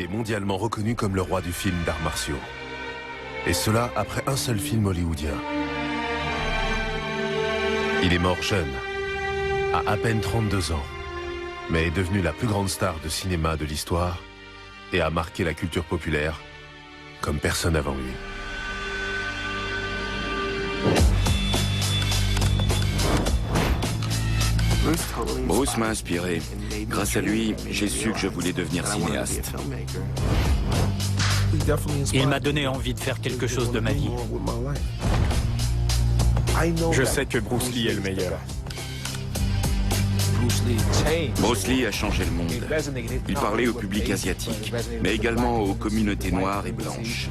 est mondialement reconnu comme le roi du film d'arts martiaux. Et cela après un seul film hollywoodien. Il est mort jeune, à peine 32 ans, mais est devenu la plus grande star de cinéma de l'histoire et a marqué la culture populaire comme personne avant lui. Bruce m'a inspiré. Grâce à lui, j'ai su que je voulais devenir cinéaste. Il m'a donné envie de faire quelque chose de ma vie. Je sais que Bruce Lee est le meilleur. Bruce Lee a changé le monde. Il parlait au public asiatique, mais également aux communautés noires et blanches.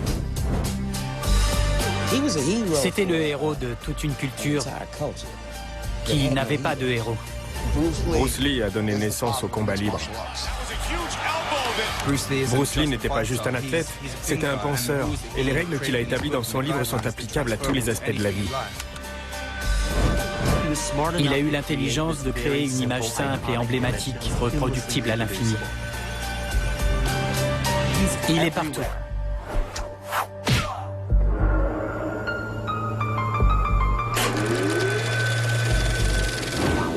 C'était le héros de toute une culture qui n'avait pas de héros. Bruce Lee a donné naissance au combat libre. Bruce Lee n'était pas juste un athlète, c'était un penseur. Et les règles qu'il a établies dans son livre sont applicables à tous les aspects de la vie. Il a eu l'intelligence de créer une image simple et emblématique, reproductible à l'infini. Il est partout.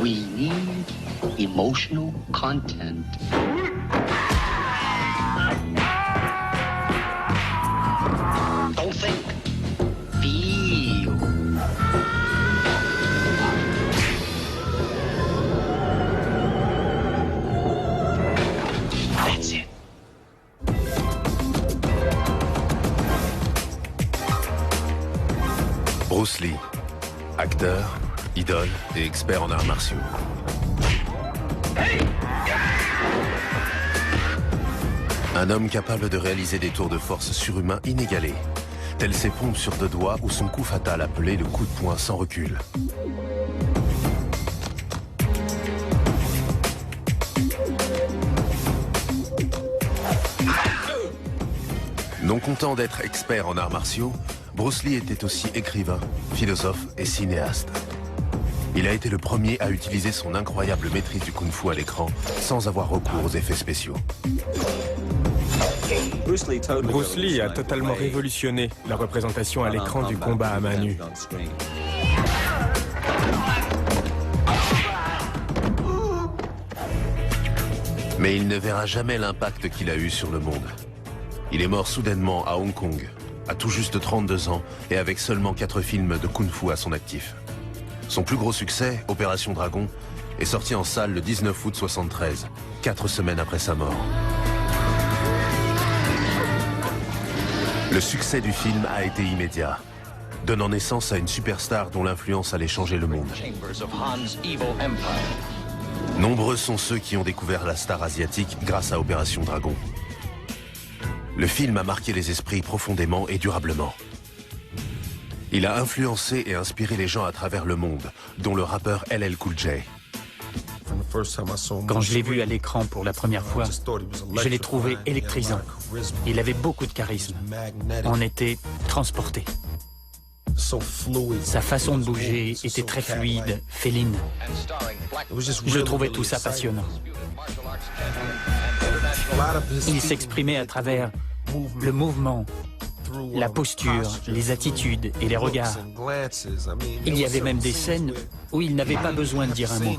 We need emotional content. Don't think, feel. That's it. Bruce Lee, acteur, idole et expert en arts martiaux. Un homme capable de réaliser des tours de force surhumains inégalés, tels ses pompes sur 2 doigts ou son coup fatal appelé le coup de poing sans recul. Non content d'être expert en arts martiaux, Bruce Lee était aussi écrivain, philosophe et cinéaste. Il a été le premier à utiliser son incroyable maîtrise du kung-fu à l'écran sans avoir recours aux effets spéciaux. Bruce Lee a totalement révolutionné la représentation à l'écran du combat à main nue. Mais il ne verra jamais l'impact qu'il a eu sur le monde. Il est mort soudainement à Hong Kong, à tout juste 32 ans et avec seulement 4 films de kung-fu à son actif. Son plus gros succès, Opération Dragon, est sorti en salle le 19 août 1973, 4 semaines après sa mort. Le succès du film a été immédiat, donnant naissance à une superstar dont l'influence allait changer le monde. Nombreux sont ceux qui ont découvert la star asiatique grâce à Opération Dragon. Le film a marqué les esprits profondément et durablement. Il a influencé et inspiré les gens à travers le monde, dont le rappeur LL Cool J. Quand je l'ai vu à l'écran pour la première fois, je l'ai trouvé électrisant. Il avait beaucoup de charisme. On était transportés. Sa façon de bouger était très fluide, féline. Je trouvais tout ça passionnant. Il s'exprimait à travers le mouvement, la posture, les attitudes et les regards. Il y avait même des scènes où il n'avait pas besoin de dire un mot.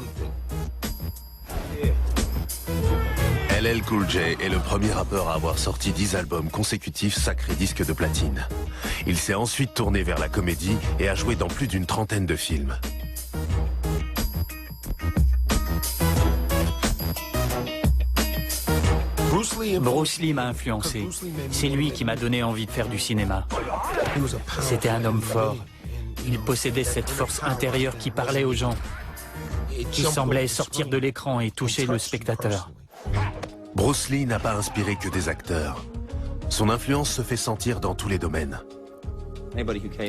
LL Cool J est le premier rappeur à avoir sorti 10 albums consécutifs sacrés disques de platine. Il s'est ensuite tourné vers la comédie et a joué dans plus d'une trentaine de films. Bruce Lee m'a influencé. C'est lui qui m'a donné envie de faire du cinéma. C'était un homme fort. Il possédait cette force intérieure qui parlait aux gens, qui semblait sortir de l'écran et toucher le spectateur. Bruce Lee n'a pas inspiré que des acteurs. Son influence se fait sentir dans tous les domaines.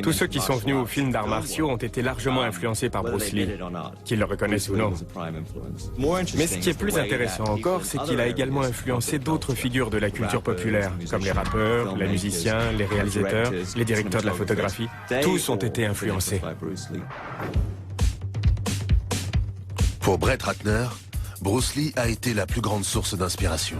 Tous ceux qui sont venus au film d'arts martiaux ont été largement influencés par Bruce Lee, qu'ils le reconnaissent ou non. Mais ce qui est plus intéressant encore, c'est qu'il a également influencé d'autres figures de la culture populaire, comme les rappeurs, les musiciens, les réalisateurs, les directeurs de la photographie. Tous ont été influencés. Pour Brett Ratner, Bruce Lee a été la plus grande source d'inspiration.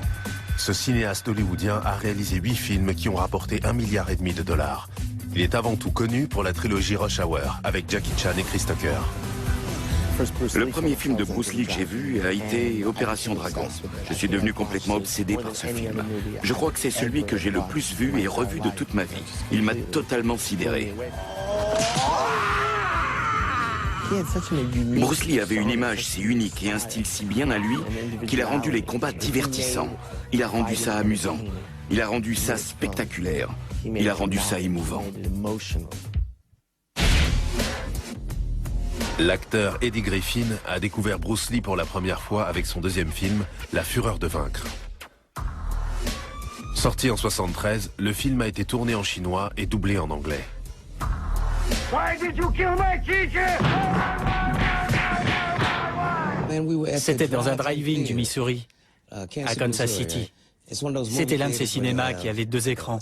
Ce cinéaste hollywoodien a réalisé 8 films qui ont rapporté 1,5 milliard de dollars. Il est avant tout connu pour la trilogie Rush Hour avec Jackie Chan et Chris Tucker. Le premier film de Bruce Lee que j'ai vu a été Opération Dragon. Je suis devenu complètement obsédé par ce film. Je crois que c'est celui que j'ai le plus vu et revu de toute ma vie. Il m'a totalement sidéré. Bruce Lee avait une image si unique et un style si bien à lui qu'il a rendu les combats divertissants. Il a rendu ça amusant. Il a rendu ça spectaculaire. Il a rendu ça émouvant. L'acteur Eddie Griffin a découvert Bruce Lee pour la première fois avec son deuxième film, La Fureur de vaincre. Sorti en 1973, le film a été tourné en chinois et doublé en anglais. C'était dans un drive-in du Missouri, à Kansas City. C'était l'un de ces cinémas qui avait 2 écrans.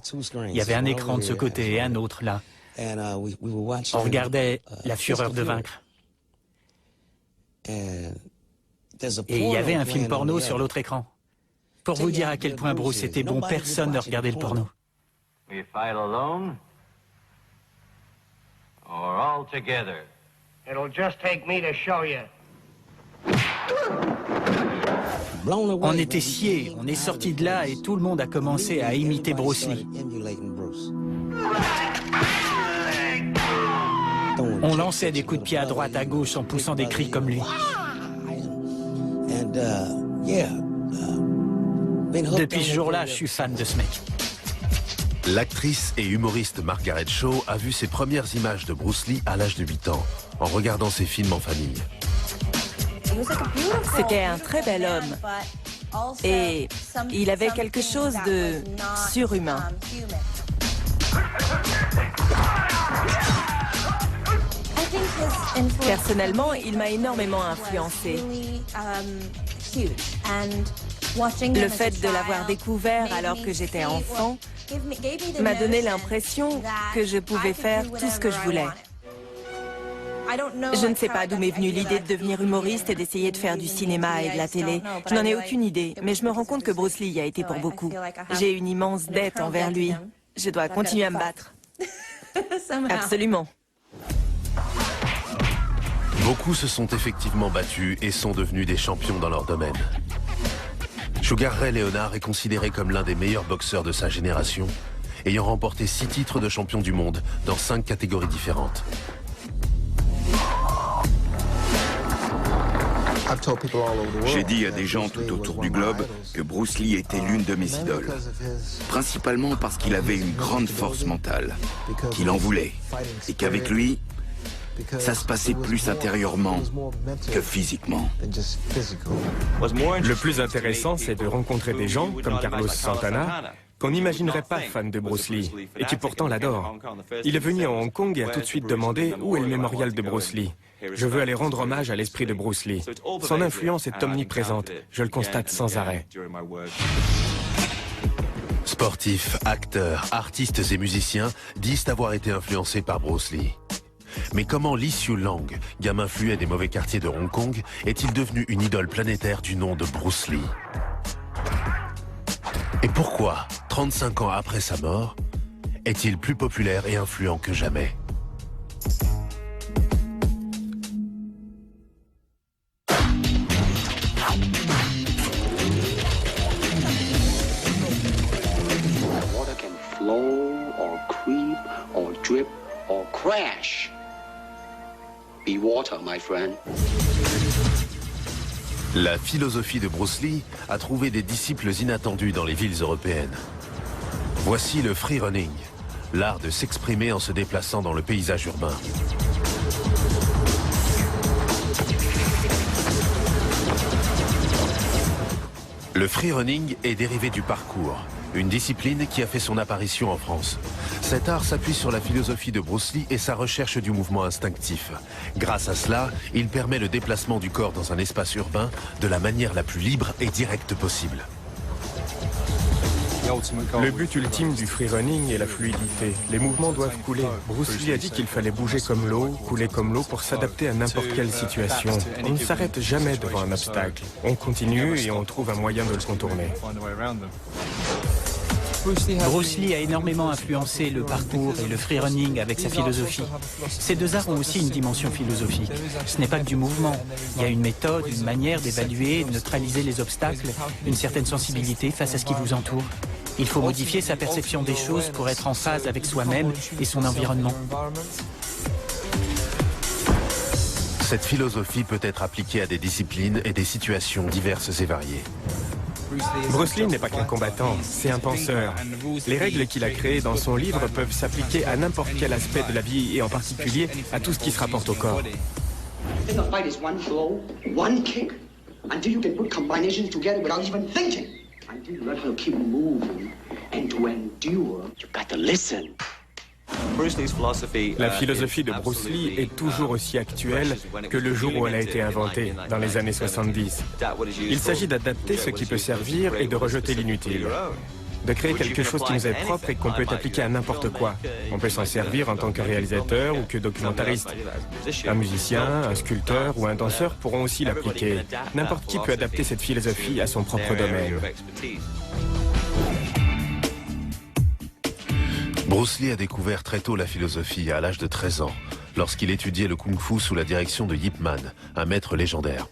Il y avait un écran de ce côté et un autre là. On regardait La Fureur de vaincre. Et il y avait un film porno sur l'autre écran. Pour vous dire à quel point Bruce était bon, personne ne regardait le porno. On était sciés, on est sorti de là et tout le monde a commencé à imiter Bruce Lee. On lançait des coups de pied à droite, à gauche en poussant des cris comme lui. Depuis ce jour-là, je suis fan de ce mec. L'actrice et humoriste Margaret Cho a vu ses premières images de Bruce Lee à l'âge de 8 ans, en regardant ses films en famille. C'était un très bel homme. Et il avait quelque chose de surhumain. Personnellement, il m'a énormément influencé. Le fait de l'avoir découvert alors que j'étais enfant m'a donné l'impression que je pouvais faire tout ce que je voulais. Je ne sais pas d'où m'est venue l'idée de devenir humoriste et d'essayer de faire du cinéma et de la télé. Je n'en ai aucune idée, mais je me rends compte que Bruce Lee y a été pour beaucoup. J'ai une immense dette envers lui. Je dois continuer à me battre. Absolument. Beaucoup se sont effectivement battus et sont devenus des champions dans leur domaine. Sugar Ray Leonard est considéré comme l'un des meilleurs boxeurs de sa génération, ayant remporté 6 titres de champion du monde dans 5 catégories différentes. J'ai dit à des gens tout autour du globe que Bruce Lee était l'une de mes idoles. Principalement parce qu'il avait une grande force mentale, qu'il en voulait, et qu'avec lui, ça se passait plus intérieurement que physiquement. Le plus intéressant, c'est de rencontrer des gens, comme Carlos Santana, qu'on n'imaginerait pas fan de Bruce Lee, et qui pourtant l'adore. Il est venu à Hong Kong et a tout de suite demandé où est le mémorial de Bruce Lee. Je veux aller rendre hommage à l'esprit de Bruce Lee. Son influence est omniprésente, je le constate sans arrêt. Sportifs, acteurs, artistes et musiciens disent avoir été influencés par Bruce Lee. Mais comment Lee Siu Lang, gamin fluet des mauvais quartiers de Hong Kong, est-il devenu une idole planétaire du nom de Bruce Lee? Et pourquoi, 35 ans après sa mort, est-il plus populaire et influent que jamais? Water can flow or creep or drip or crash. Be water, my friend. La philosophie de Bruce Lee a trouvé des disciples inattendus dans les villes européennes. Voici le free running, l'art de s'exprimer en se déplaçant dans le paysage urbain. Le free running est dérivé du parcours, une discipline qui a fait son apparition en France. Cet art s'appuie sur la philosophie de Bruce Lee et sa recherche du mouvement instinctif. Grâce à cela, il permet le déplacement du corps dans un espace urbain de la manière la plus libre et directe possible. Le but ultime du freerunning est la fluidité. Les mouvements doivent couler. Bruce Lee a dit qu'il fallait bouger comme l'eau, couler comme l'eau pour s'adapter à n'importe quelle situation. On ne s'arrête jamais devant un obstacle. On continue et on trouve un moyen de le contourner. Bruce Lee a énormément influencé le parcours et le freerunning avec sa philosophie. Ces deux arts ont aussi une dimension philosophique. Ce n'est pas que du mouvement. Il y a une méthode, une manière d'évaluer, de neutraliser les obstacles, une certaine sensibilité face à ce qui vous entoure. Il faut modifier sa perception des choses pour être en phase avec soi-même et son environnement. Cette philosophie peut être appliquée à des disciplines et des situations diverses et variées. Bruce Lee n'est pas qu'un combattant, c'est un penseur. Les règles qu'il a créées dans son livre peuvent s'appliquer à n'importe quel aspect de la vie et en particulier à tout ce qui se rapporte au corps. The fight is one blow, one kick, until you can put combinations together without even thinking. Until you learn how to keep moving and to endure, you got to listen. La philosophie de Bruce Lee est toujours aussi actuelle que le jour où elle a été inventée, dans les années 70. Il s'agit d'adapter ce qui peut servir et de rejeter l'inutile. De créer quelque chose qui nous est propre et qu'on peut appliquer à n'importe quoi. On peut s'en servir en tant que réalisateur ou que documentariste. Un musicien, un sculpteur ou un danseur pourront aussi l'appliquer. N'importe qui peut adapter cette philosophie à son propre domaine. Bruce Lee a découvert très tôt la philosophie à l'âge de 13 ans, lorsqu'il étudiait le kung-fu sous la direction de Yip Man, un maître légendaire.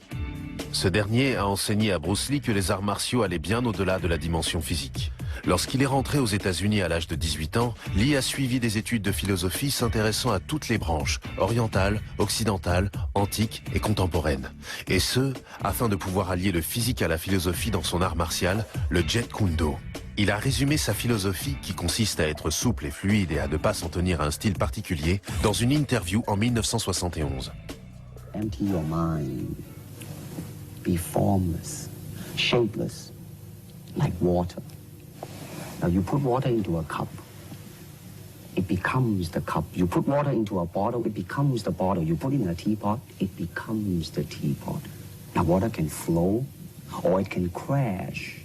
Ce dernier a enseigné à Bruce Lee que les arts martiaux allaient bien au-delà de la dimension physique. Lorsqu'il est rentré aux États-Unis à l'âge de 18 ans, Lee a suivi des études de philosophie s'intéressant à toutes les branches, orientales, occidentales, antiques et contemporaines. Et ce, afin de pouvoir allier le physique à la philosophie dans son art martial, le Jeet Kune Do. Il a résumé sa philosophie, qui consiste à être souple et fluide et à ne pas s'en tenir à un style particulier, dans une interview en 1971. Empty your mind. Be formless, shapeless, like water. Now you put water into a cup, it becomes the cup. You put water into a bottle, it becomes the bottle. You put it in a teapot, it becomes the teapot. Now water can flow or it can crash.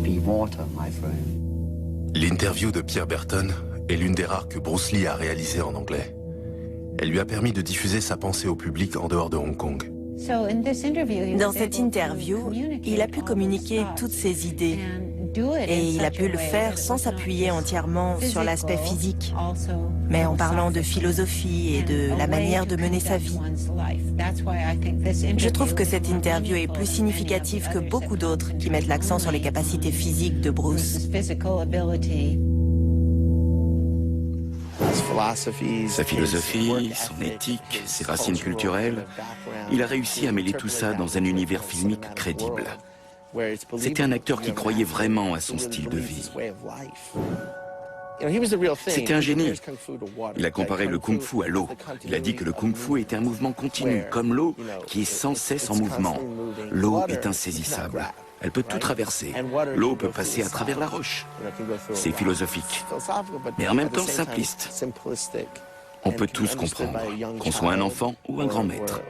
Be water, my friend. L'interview de Pierre Berton est l'une des rares que Bruce Lee a réalisées en anglais. Elle lui a permis de diffuser sa pensée au public en dehors de Hong Kong. Dans cette interview, il a pu communiquer toutes ses idées et il a pu le faire sans s'appuyer entièrement sur l'aspect physique, mais en parlant de philosophie et de la manière de mener sa vie. Je trouve que cette interview est plus significative que beaucoup d'autres qui mettent l'accent sur les capacités physiques de Bruce. Sa philosophie, son éthique, ses racines culturelles, il a réussi à mêler tout ça dans un univers filmique crédible. C'était un acteur qui croyait vraiment à son style de vie. C'était un génie. Il a comparé le kung-fu à l'eau. Il a dit que le kung-fu était un mouvement continu, comme l'eau qui est sans cesse en mouvement. L'eau est insaisissable. Elle peut tout traverser. L'eau peut passer à travers la roche. C'est philosophique, mais en même temps simpliste. On peut tous comprendre, qu'on soit un enfant ou un grand maître.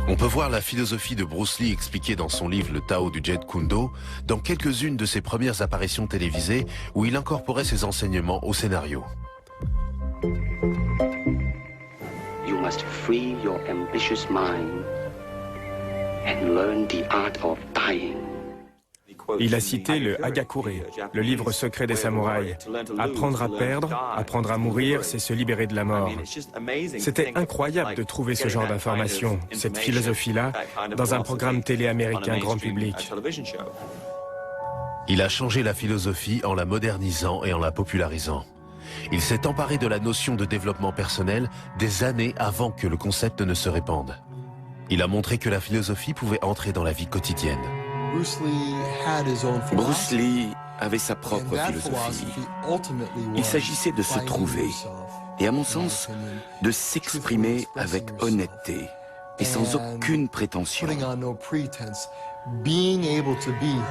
On peut voir la philosophie de Bruce Lee expliquée dans son livre Le Tao du Jeet Kune Do, dans quelques-unes de ses premières apparitions télévisées où il incorporait ses enseignements au scénario. You must free your ambitious mind and learn the art of dying. Il a cité le Hagakure, le livre secret des samouraïs. Apprendre à perdre, apprendre à mourir, c'est se libérer de la mort. C'était incroyable de trouver ce genre d'informations, cette philosophie-là, dans un programme télé américain grand public. Il a changé la philosophie en la modernisant et en la popularisant. Il s'est emparé de la notion de développement personnel des années avant que le concept ne se répande. Il a montré que la philosophie pouvait entrer dans la vie quotidienne. Bruce Lee avait sa propre philosophie. Il s'agissait de se trouver et, à mon sens, de s'exprimer avec honnêteté et sans aucune prétention.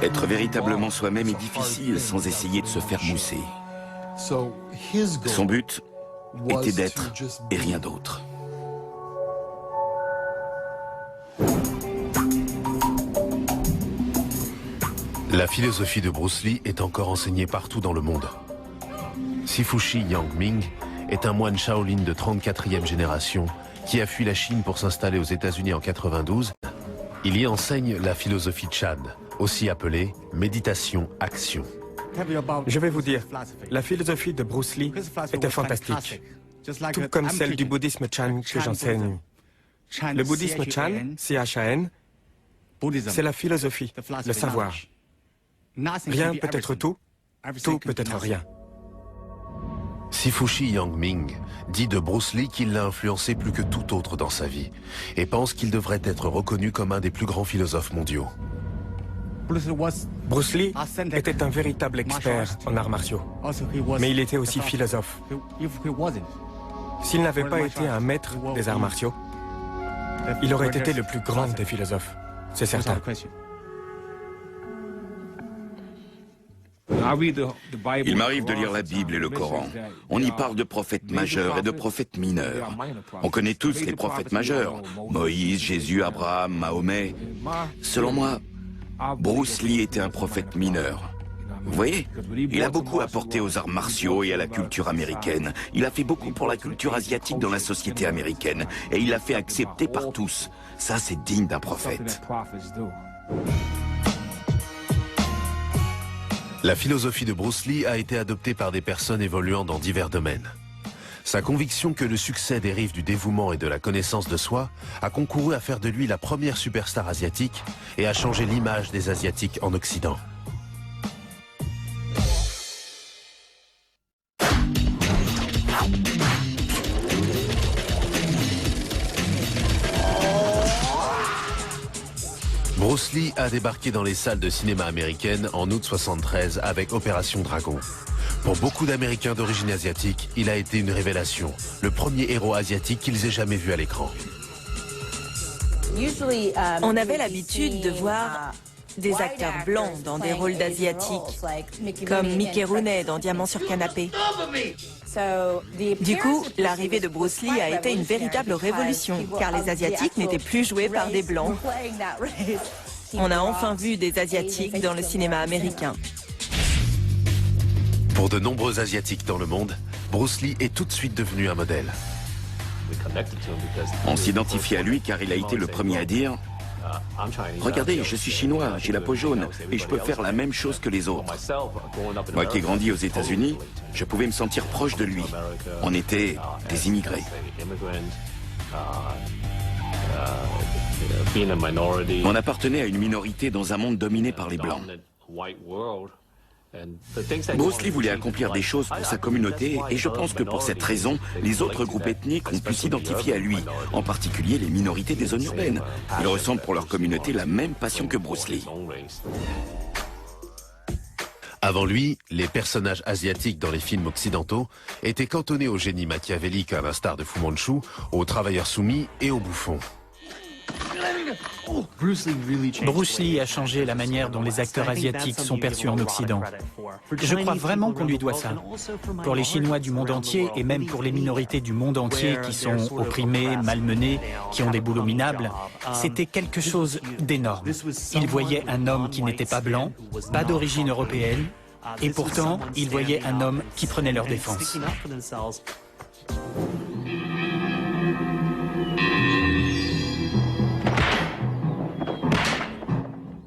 Être véritablement soi-même est difficile sans essayer de se faire mousser. Son but était d'être et rien d'autre. La philosophie de Bruce Lee est encore enseignée partout dans le monde. Sifushi Yang-ming est un moine Shaolin de 34e génération qui a fui la Chine pour s'installer aux États-Unis en 92. Il y enseigne la philosophie Chan, aussi appelée méditation-action. Je vais vous dire, la philosophie de Bruce Lee était fantastique, tout comme celle du bouddhisme Chan que j'enseigne. Le bouddhisme Chan, C-H-A-N, c'est la philosophie, le savoir. Rien peut être tout peut être rien. Sifushi Yang-ming dit de Bruce Lee qu'il l'a influencé plus que tout autre dans sa vie et pense qu'il devrait être reconnu comme un des plus grands philosophes mondiaux. Bruce Lee était un véritable expert en arts martiaux, mais il était aussi philosophe. S'il n'avait pas été un maître des arts martiaux, il aurait été le plus grand des philosophes, c'est certain. Il m'arrive de lire la Bible et le Coran. On y parle de prophètes majeurs et de prophètes mineurs. On connaît tous les prophètes majeurs. Moïse, Jésus, Abraham, Mahomet. Selon moi, Bruce Lee était un prophète mineur. Vous voyez, il a beaucoup apporté aux arts martiaux et à la culture américaine. Il a fait beaucoup pour la culture asiatique dans la société américaine. Et il l'a fait accepter par tous. Ça, c'est digne d'un prophète. La philosophie de Bruce Lee a été adoptée par des personnes évoluant dans divers domaines. Sa conviction que le succès dérive du dévouement et de la connaissance de soi a concouru à faire de lui la première superstar asiatique et à changer l'image des Asiatiques en Occident. Bruce Lee a débarqué dans les salles de cinéma américaines en août 1973 avec Opération Dragon. Pour beaucoup d'Américains d'origine asiatique, il a été une révélation, le premier héros asiatique qu'ils aient jamais vu à l'écran. On avait l'habitude de voir des acteurs blancs dans des rôles d'asiatiques, comme Mickey Rooney dans Diamant sur canapé. Du coup, l'arrivée de Bruce Lee a été une véritable révolution, car les Asiatiques n'étaient plus joués par des Blancs. On a enfin vu des Asiatiques dans le cinéma américain. Pour de nombreux Asiatiques dans le monde, Bruce Lee est tout de suite devenu un modèle. On s'identifie à lui car il a été le premier à dire « Regardez, je suis chinois, j'ai la peau jaune et je peux faire la même chose que les autres. » Moi qui ai grandi aux États-Unis, je pouvais me sentir proche de lui. On était des immigrés. On appartenait à une minorité dans un monde dominé par les Blancs. Bruce Lee voulait accomplir des choses pour sa communauté et je pense que pour cette raison, les autres groupes ethniques ont pu s'identifier à lui, en particulier les minorités des zones urbaines. Ils ressentent pour leur communauté la même passion que Bruce Lee. Avant lui, les personnages asiatiques dans les films occidentaux étaient cantonnés au génie machiavélique à l'instar de Fu Manchu, aux travailleurs soumis et aux bouffons. Bruce Lee a changé la manière dont les acteurs asiatiques sont perçus en Occident. Je crois vraiment qu'on lui doit ça. Pour les Chinois du monde entier et même pour les minorités du monde entier qui sont opprimées, malmenées, qui ont des boulots minables, c'était quelque chose d'énorme. Ils voyaient un homme qui n'était pas blanc, pas d'origine européenne, et pourtant, ils voyaient un homme qui prenait leur défense.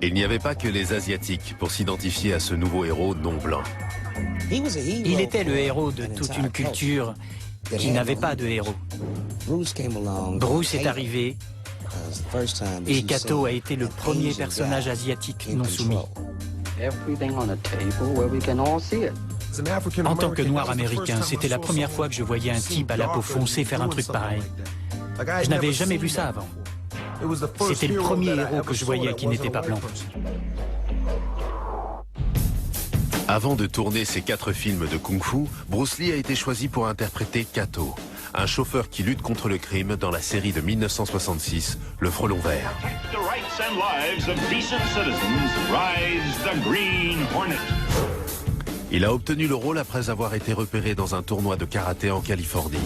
Il n'y avait pas que les Asiatiques pour s'identifier à ce nouveau héros non blanc. Il était le héros de toute une culture qui n'avait pas de héros. Bruce est arrivé et Kato a été le premier personnage asiatique non soumis. En tant que noir américain, c'était la première fois que je voyais un type à la peau foncée faire un truc pareil. Je n'avais jamais vu ça avant. C'était le premier héros que je voyais qui n'était pas blanc. Avant de tourner ses 4 films de kung-fu, Bruce Lee a été choisi pour interpréter Kato, un chauffeur qui lutte contre le crime dans la série de 1966, Le Frelon Vert. Il a obtenu le rôle après avoir été repéré dans un tournoi de karaté en Californie.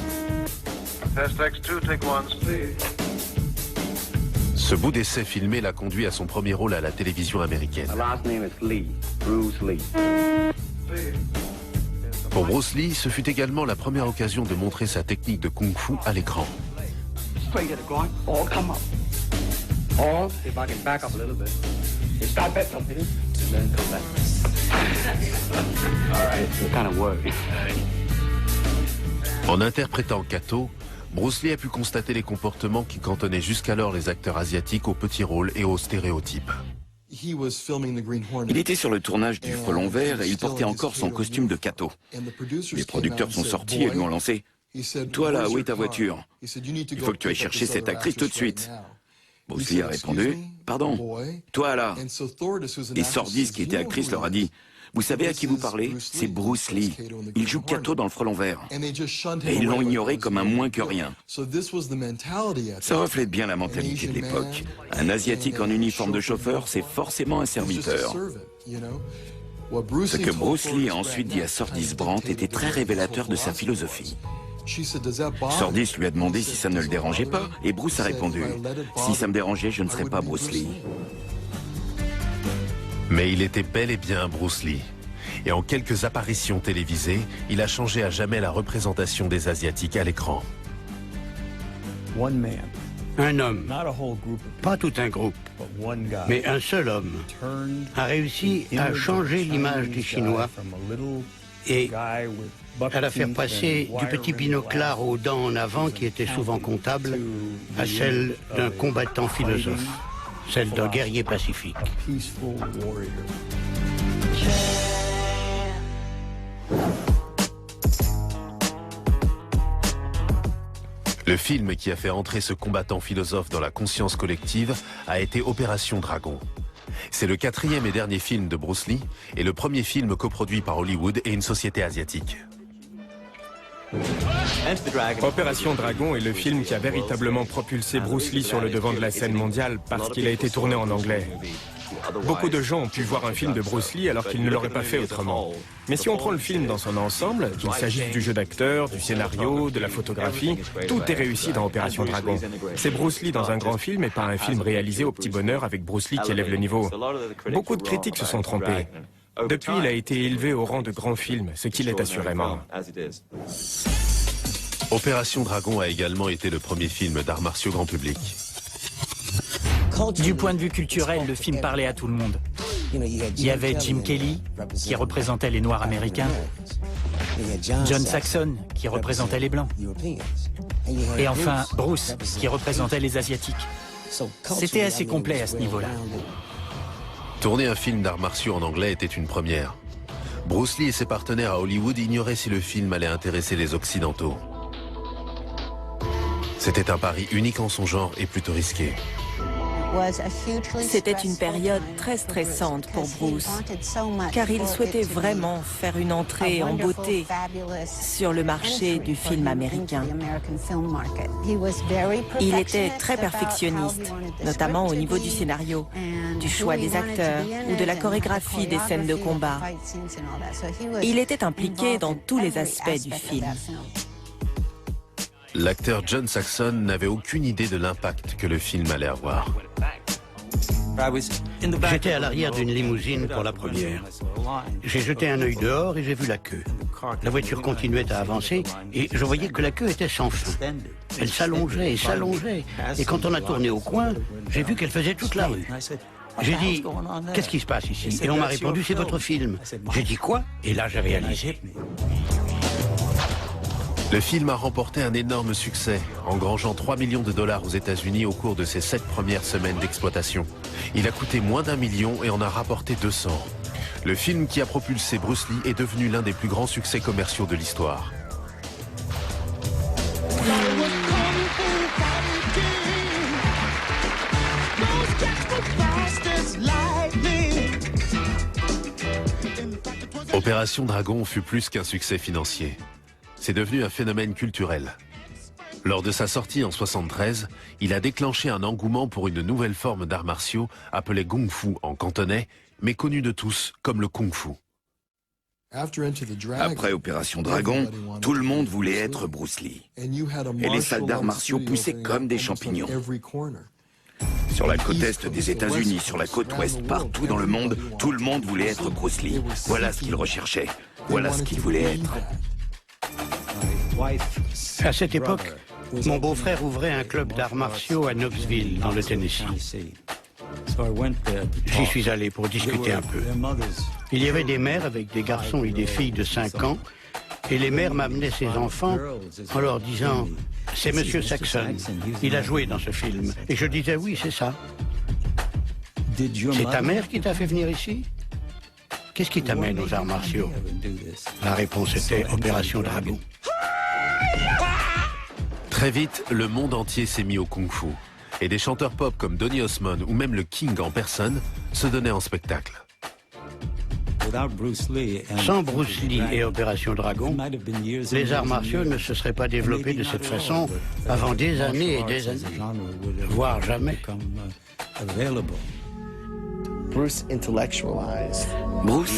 Ce bout d'essai filmé l'a conduit à son premier rôle à la télévision américaine. Pour Bruce Lee, ce fut également la première occasion de montrer sa technique de kung-fu à l'écran. En interprétant Kato, Bruce Lee a pu constater les comportements qui cantonnaient jusqu'alors les acteurs asiatiques aux petits rôles et aux stéréotypes. Il était sur le tournage du Frelon Vert et il portait encore son costume de Kato. Les producteurs sont sortis et lui ont lancé « Toi là, où est ta voiture? Il faut que tu ailles chercher cette actrice tout de suite. » Bruce Lee a répondu « Pardon, toi là ?» Et Sordis, qui était actrice, leur a dit « Vous savez à qui vous parlez? C'est Bruce Lee. Il joue Kato dans le Frelon Vert. » Et ils l'ont ignoré comme un moins que rien. Ça reflète bien la mentalité de l'époque. Un Asiatique en uniforme de chauffeur, c'est forcément un serviteur. Ce que Bruce Lee a ensuite dit à Sordis Brandt était très révélateur de sa philosophie. Sordis lui a demandé si ça ne le dérangeait pas, et Bruce a répondu « Si ça me dérangeait, je ne serais pas Bruce Lee. » Mais il était bel et bien Bruce Lee. Et en quelques apparitions télévisées, il a changé à jamais la représentation des Asiatiques à l'écran. Un homme, pas tout un groupe, mais un seul homme, a réussi à changer l'image des Chinois et à la faire passer du petit binoclard aux dents en avant, qui était souvent comptable, à celle d'un combattant philosophe, celle d'un guerrier pacifique. Le film qui a fait entrer ce combattant philosophe dans la conscience collective a été Opération Dragon. C'est le 4e et dernier film de Bruce Lee et le premier film coproduit par Hollywood et une société asiatique. Opération Dragon est le film qui a véritablement propulsé Bruce Lee sur le devant de la scène mondiale parce qu'il a été tourné en anglais. Beaucoup de gens ont pu voir un film de Bruce Lee alors qu'ils ne l'auraient pas fait autrement. Mais si on prend le film dans son ensemble, qu'il s'agisse du jeu d'acteur, du scénario, de la photographie, tout est réussi dans Opération Dragon. C'est Bruce Lee dans un grand film et pas un film réalisé au petit bonheur avec Bruce Lee qui élève le niveau. Beaucoup de critiques se sont trompés. Depuis, il a été élevé au rang de grand film, ce qu'il est assurément. Opération Dragon a également été le premier film d'arts martiaux grand public. Du point de vue culturel, le film parlait à tout le monde. Il y avait Jim Kelly, qui représentait les Noirs américains, John Saxon, qui représentait les Blancs, et enfin Bruce, qui représentait les Asiatiques. C'était assez complet à ce niveau-là. Tourner un film d'arts martiaux en anglais était une première. Bruce Lee et ses partenaires à Hollywood ignoraient si le film allait intéresser les Occidentaux. C'était un pari unique en son genre et plutôt risqué. C'était une période très stressante pour Bruce, car il souhaitait vraiment faire une entrée en beauté sur le marché du film américain. Il était très perfectionniste, notamment au niveau du scénario, du choix des acteurs ou de la chorégraphie des scènes de combat. Il était impliqué dans tous les aspects du film. L'acteur John Saxon n'avait aucune idée de l'impact que le film allait avoir. J'étais à l'arrière d'une limousine pour la première. J'ai jeté un œil dehors et j'ai vu la queue. La voiture continuait à avancer et je voyais que la queue était sans fin. Elle s'allongeait et s'allongeait. Et quand on a tourné au coin, j'ai vu qu'elle faisait toute la rue. J'ai dit, qu'est-ce qui se passe ici? Et on m'a répondu, c'est votre film. J'ai dit quoi? Et là j'ai réalisé. Le film a remporté un énorme succès, engrangeant 3 millions de dollars aux États-Unis au cours de ses 7 premières semaines d'exploitation. Il a coûté moins d'1 million et en a rapporté 200. Le film qui a propulsé Bruce Lee est devenu l'un des plus grands succès commerciaux de l'histoire. Opération Dragon fut plus qu'un succès financier. C'est devenu un phénomène culturel. Lors de sa sortie en 1973, il a déclenché un engouement pour une nouvelle forme d'arts martiaux appelée Kung Fu en cantonais, mais connue de tous comme le Kung Fu. Après Opération Dragon, tout le monde voulait être Bruce Lee. Et les salles d'arts martiaux poussaient comme des champignons. Sur la côte est des États-Unis, sur la côte ouest, partout dans le monde, tout le monde voulait être Bruce Lee. Voilà ce qu'il recherchait. Voilà ce qu'il voulait être. À cette époque, mon beau-frère ouvrait un club d'arts martiaux à Knoxville, dans le Tennessee. J'y suis allé pour discuter un peu. Il y avait des mères avec des garçons et des filles de 5 ans, et les mères m'amenaient ses enfants en leur disant « C'est Monsieur Saxon, il a joué dans ce film. » Et je disais « Oui, c'est ça. » « C'est ta mère qui t'a fait venir ici ? Qu'est-ce qui t'amène aux arts martiaux ?» La réponse était « Opération Dragon ». Très vite, le monde entier s'est mis au kung-fu. Et des chanteurs pop comme Donny Osmond ou même le King en personne se donnaient en spectacle. Sans Bruce Lee et Opération Dragon, les arts martiaux ne se seraient pas développés de cette façon avant des années et des années, voire jamais. Bruce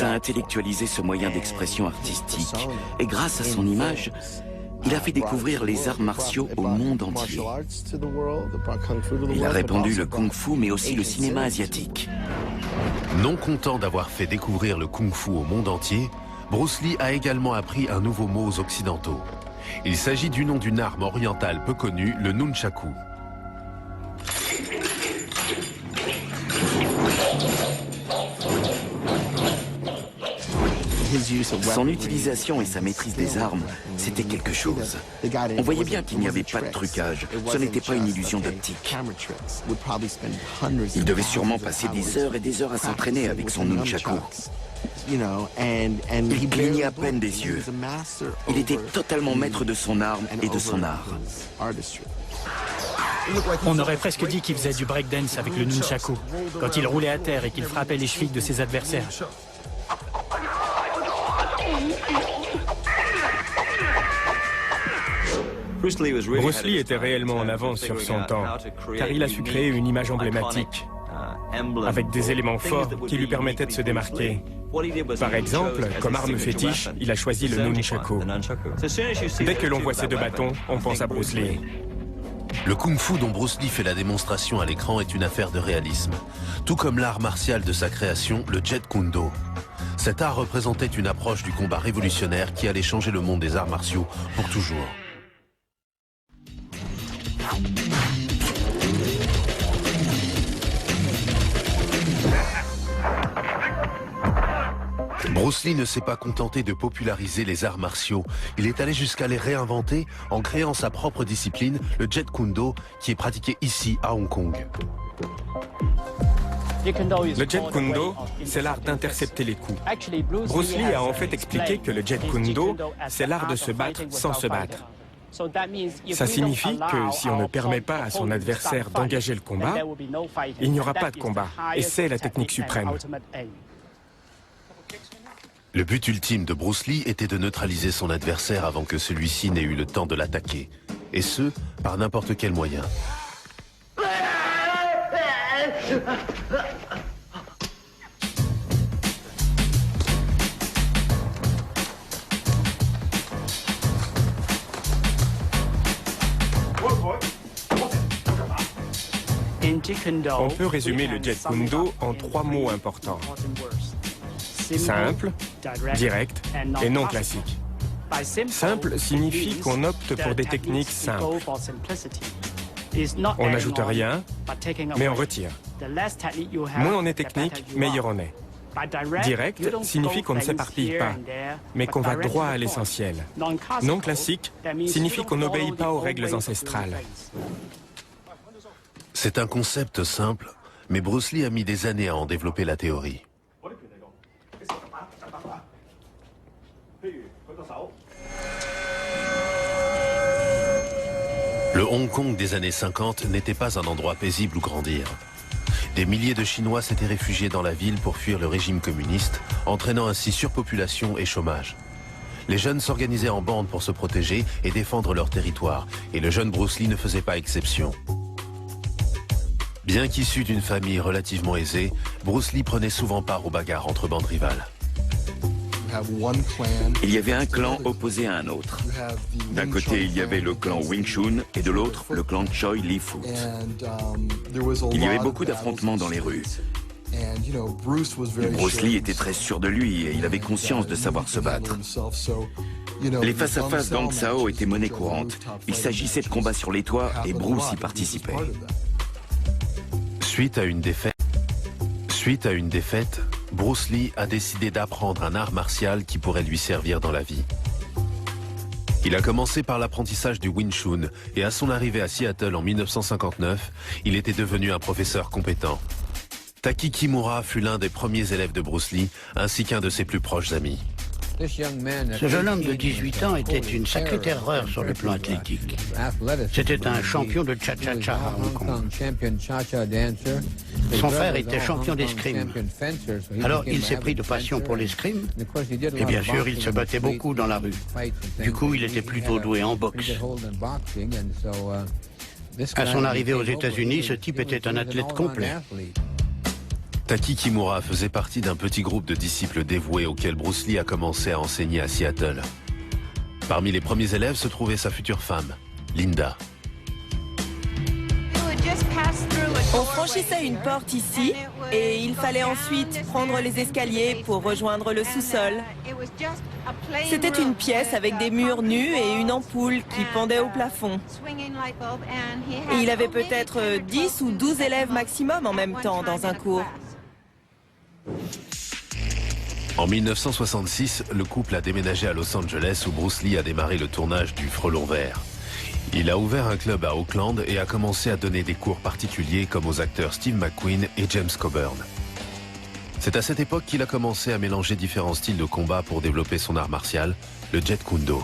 a intellectualisé ce moyen d'expression artistique et grâce à son image, il a fait découvrir les arts martiaux au monde entier. Il a répandu le kung-fu, mais aussi le cinéma asiatique. Non content d'avoir fait découvrir le kung-fu au monde entier, Bruce Lee a également appris un nouveau mot aux Occidentaux. Il s'agit du nom d'une arme orientale peu connue, le nunchaku. Son utilisation et sa maîtrise des armes, c'était quelque chose. On voyait bien qu'il n'y avait pas de trucage, ce n'était pas une illusion d'optique. Il devait sûrement passer des heures et des heures à s'entraîner avec son nunchaku. Il clignait à peine des yeux. Il était totalement maître de son arme et de son art. On aurait presque dit qu'il faisait du breakdance avec le nunchaku, quand il roulait à terre et qu'il frappait les chevilles de ses adversaires. Bruce Lee était réellement en avance sur son temps, car il a su créer une image emblématique, avec des éléments forts qui lui permettaient de se démarquer. Par exemple, comme arme fétiche, il a choisi le nunchaku. Dès que l'on voit ces deux bâtons, on pense à Bruce Lee. Le kung-fu dont Bruce Lee fait la démonstration à l'écran est une affaire de réalisme. Tout comme l'art martial de sa création, le Jeet Kune Do. Cet art représentait une approche du combat révolutionnaire qui allait changer le monde des arts martiaux pour toujours. Bruce Lee ne s'est pas contenté de populariser les arts martiaux. Il est allé jusqu'à les réinventer en créant sa propre discipline, le Jeet Kune Do, qui est pratiqué ici à Hong Kong. Le Jeet Kune Do, c'est l'art d'intercepter les coups. Bruce Lee a en fait expliqué que le Jeet Kune Do, c'est l'art de se battre sans se battre. Ça signifie que si on ne permet pas à son adversaire d'engager le combat, il n'y aura pas de combat. Et c'est la technique suprême. Le but ultime de Bruce Lee était de neutraliser son adversaire avant que celui-ci n'ait eu le temps de l'attaquer. Et ce, par n'importe quel moyen. On peut résumer le Jeet Kune Do en 3 mots importants. Simple, direct et non classique. Simple signifie qu'on opte pour des techniques simples. On n'ajoute rien, mais on retire. Moins on est technique, meilleur on est. Direct signifie qu'on ne s'éparpille pas, mais qu'on va droit à l'essentiel. Non classique signifie qu'on n'obéit pas aux règles ancestrales. C'est un concept simple, mais Bruce Lee a mis des années à en développer la théorie. Le Hong Kong des années 50 n'était pas un endroit paisible où grandir. Des milliers de Chinois s'étaient réfugiés dans la ville pour fuir le régime communiste, entraînant ainsi surpopulation et chômage. Les jeunes s'organisaient en bandes pour se protéger et défendre leur territoire, et le jeune Bruce Lee ne faisait pas exception. Bien qu'issu d'une famille relativement aisée, Bruce Lee prenait souvent part aux bagarres entre bandes rivales. Il y avait un clan opposé à un autre. D'un côté, il y avait le clan Wing Chun et de l'autre, le clan Choi Lee Foot. Il y avait beaucoup d'affrontements dans les rues. Bruce Lee était très sûr de lui et il avait conscience de savoir se battre. Les face-à-face d'Ang Sao étaient monnaie courante. Il s'agissait de combats sur les toits et Bruce y participait. Suite à une défaite, Bruce Lee a décidé d'apprendre un art martial qui pourrait lui servir dans la vie. Il a commencé par l'apprentissage du Wing Chun et à son arrivée à Seattle en 1959, il était devenu un professeur compétent. Taki Kimura fut l'un des premiers élèves de Bruce Lee, ainsi qu'un de ses plus proches amis. Ce jeune homme de 18 ans était une sacrée terreur sur le plan athlétique. C'était un champion de cha-cha-cha à Hong Kong. Son frère était champion d'escrime. Alors il s'est pris de passion pour l'escrime et bien sûr il se battait beaucoup dans la rue. Du coup il était plutôt doué en boxe. À son arrivée aux États-Unis, ce type était un athlète complet. Taki Kimura faisait partie d'un petit groupe de disciples dévoués auquel Bruce Lee a commencé à enseigner à Seattle. Parmi les premiers élèves se trouvait sa future femme, Linda. On franchissait une porte ici et il fallait ensuite prendre les escaliers pour rejoindre le sous-sol. C'était une pièce avec des murs nus et une ampoule qui pendait au plafond. Et il avait peut-être 10 ou 12 élèves maximum en même temps dans un cours. En 1966, le couple a déménagé à Los Angeles où Bruce Lee a démarré le tournage du Frelon Vert. Il a ouvert un club à Oakland et a commencé à donner des cours particuliers comme aux acteurs Steve McQueen et James Coburn. C'est à cette époque qu'il a commencé à mélanger différents styles de combat pour développer son art martial, le Jeet Kune Do.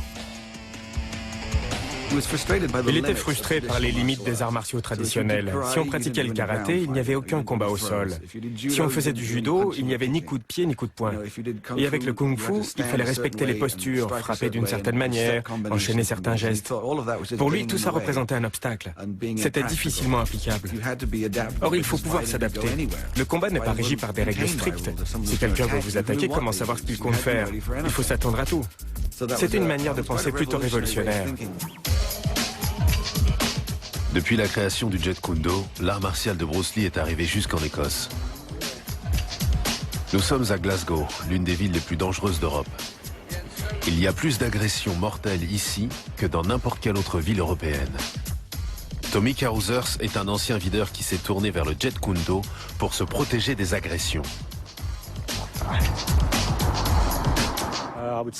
Il était frustré par les limites des arts martiaux traditionnels. Si on pratiquait le karaté, il n'y avait aucun combat au sol. Si on faisait du judo, il n'y avait ni coup de pied ni coup de poing. Et avec le kung-fu, il fallait respecter les postures, frapper d'une certaine manière, enchaîner certains gestes. Pour lui, tout ça représentait un obstacle. C'était difficilement applicable. Or, il faut pouvoir s'adapter. Le combat n'est pas régi par des règles strictes. Si quelqu'un veut vous attaquer, comment savoir ce qu'il compte faire? Il faut s'attendre à tout. C'était une manière de penser plutôt révolutionnaire. Depuis la création du Jeet Kune Do, l'art martial de Bruce Lee est arrivé jusqu'en Écosse. Nous sommes à Glasgow, l'une des villes les plus dangereuses d'Europe. Il y a plus d'agressions mortelles ici que dans n'importe quelle autre ville européenne. Tommy Carousers est un ancien videur qui s'est tourné vers le Jeet Kune Do pour se protéger des agressions.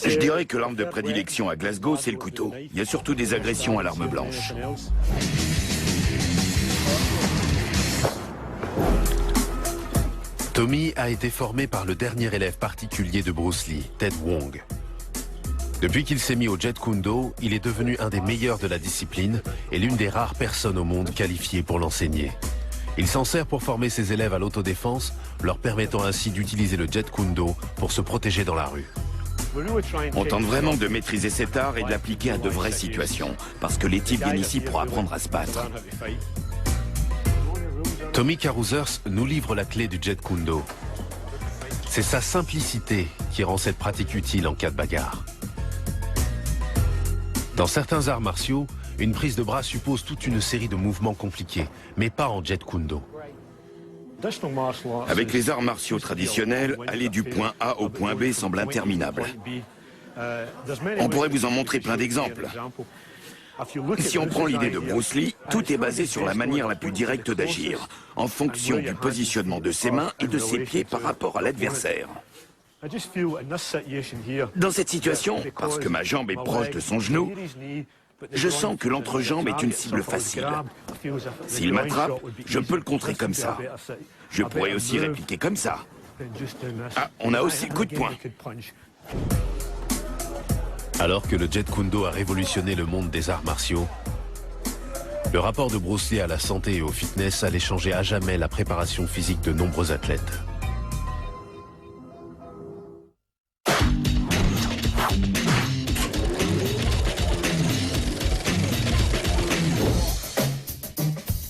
Je dirais que l'arme de prédilection à Glasgow, c'est le couteau. Il y a surtout des agressions à l'arme blanche. Tommy a été formé par le dernier élève particulier de Bruce Lee, Ted Wong. Depuis qu'il s'est mis au Jeet Kune Do, il est devenu un des meilleurs de la discipline et l'une des rares personnes au monde qualifiées pour l'enseigner. Il s'en sert pour former ses élèves à l'autodéfense, leur permettant ainsi d'utiliser le Jeet Kune Do pour se protéger dans la rue. On tente vraiment de maîtriser cet art et de l'appliquer à de vraies situations, parce que les types viennent ici pour apprendre à se battre. Tommy Carousers nous livre la clé du Jeet Kune Do. C'est sa simplicité qui rend cette pratique utile en cas de bagarre. Dans certains arts martiaux, une prise de bras suppose toute une série de mouvements compliqués, mais pas en Jeet Kune Do. Avec les arts martiaux traditionnels, aller du point A au point B semble interminable. On pourrait vous en montrer plein d'exemples. Si on prend l'idée de Bruce Lee, tout est basé sur la manière la plus directe d'agir, en fonction du positionnement de ses mains et de ses pieds par rapport à l'adversaire. Dans cette situation, parce que ma jambe est proche de son genou, je sens que l'entrejambe est une cible facile. S'il m'attrape, je peux le contrer comme ça. Je pourrais aussi répliquer comme ça. Ah, on a aussi le coup de poing. Alors que le Jeet Kune Do a révolutionné le monde des arts martiaux, le rapport de Bruce Lee à la santé et au fitness allait changer à jamais la préparation physique de nombreux athlètes.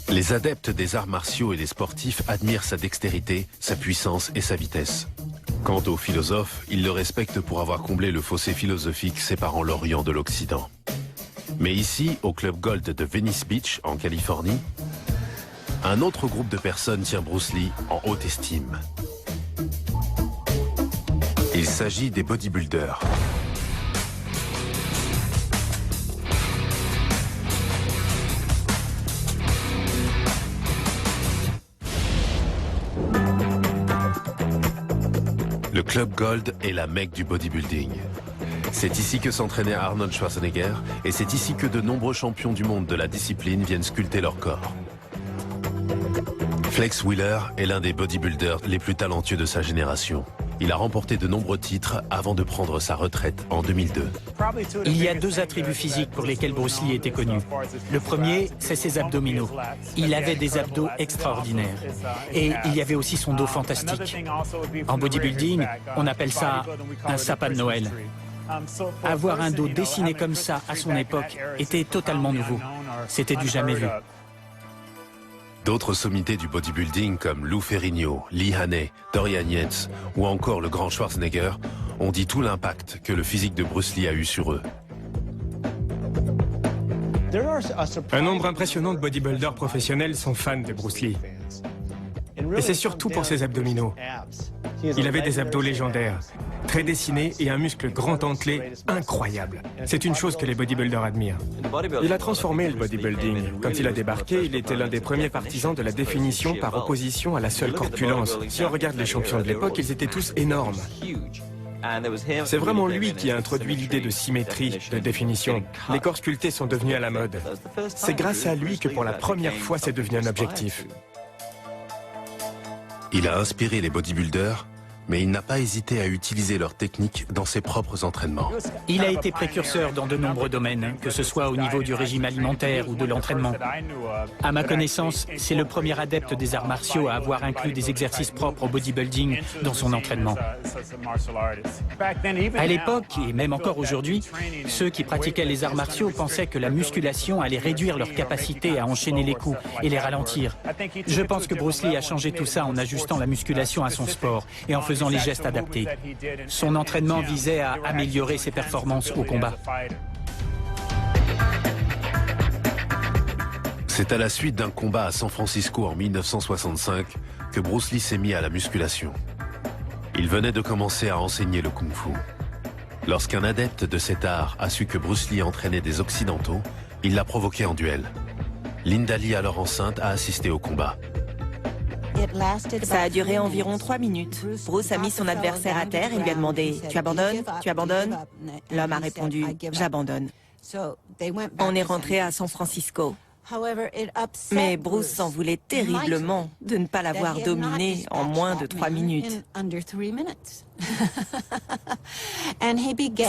Les adeptes des arts martiaux et les sportifs admirent sa dextérité, sa puissance et sa vitesse. Quant aux philosophes, ils le respectent pour avoir comblé le fossé philosophique séparant l'Orient de l'Occident. Mais ici, au Club Gold de Venice Beach, en Californie, un autre groupe de personnes tient Bruce Lee en haute estime. Il s'agit des bodybuilders. Le Club Gold est la mecque du bodybuilding. C'est ici que s'entraînait Arnold Schwarzenegger et c'est ici que de nombreux champions du monde de la discipline viennent sculpter leur corps. Flex Wheeler est l'un des bodybuilders les plus talentueux de sa génération. Il a remporté de nombreux titres avant de prendre sa retraite en 2002. Il y a deux attributs physiques pour lesquels Bruce Lee était connu. Le premier, c'est ses abdominaux. Il avait des abdos extraordinaires. Et il y avait aussi son dos fantastique. En bodybuilding, on appelle ça un sapin de Noël. Avoir un dos dessiné comme ça à son époque était totalement nouveau. C'était du jamais vu. D'autres sommités du bodybuilding comme Lou Ferrigno, Lee Haney, Dorian Yates ou encore le grand Schwarzenegger ont dit tout l'impact que le physique de Bruce Lee a eu sur eux. Un nombre impressionnant de bodybuilders professionnels sont fans de Bruce Lee. Et c'est surtout pour ses abdominaux. Il avait des abdos légendaires, très dessinés et un muscle grand dentelé incroyable. C'est une chose que les bodybuilders admirent. Il a transformé le bodybuilding. Quand il a débarqué, il était l'un des premiers partisans de la définition par opposition à la seule corpulence. Si on regarde les champions de l'époque, ils étaient tous énormes. C'est vraiment lui qui a introduit l'idée de symétrie, de définition. Les corps sculptés sont devenus à la mode. C'est grâce à lui que pour la première fois, c'est devenu un objectif. Il a inspiré les bodybuilders, mais il n'a pas hésité à utiliser leur technique dans ses propres entraînements. Il a été précurseur dans de nombreux domaines, que ce soit au niveau du régime alimentaire ou de l'entraînement. À ma connaissance, c'est le premier adepte des arts martiaux à avoir inclus des exercices propres au bodybuilding dans son entraînement. À l'époque, et même encore aujourd'hui, ceux qui pratiquaient les arts martiaux pensaient que la musculation allait réduire leur capacité à enchaîner les coups et les ralentir. Je pense que Bruce Lee a changé tout ça en ajustant la musculation à son sport et en faisant les gestes adaptés. Son entraînement visait à améliorer ses performances au combat. C'est à la suite d'un combat à San Francisco en 1965 que Bruce Lee s'est mis à la musculation. Il venait de commencer à enseigner le kung-fu. Lorsqu'un adepte de cet art a su que Bruce Lee entraînait des Occidentaux, il l'a provoqué en duel. Linda Lee, alors enceinte, a assisté au combat. Ça a duré environ 3 minutes. Bruce a mis son adversaire à terre et lui a demandé « Tu abandonnes ? Tu abandonnes ?» L'homme a répondu « J'abandonne ». On est rentré à San Francisco. Mais Bruce s'en voulait terriblement de ne pas l'avoir dominé en moins de 3 minutes.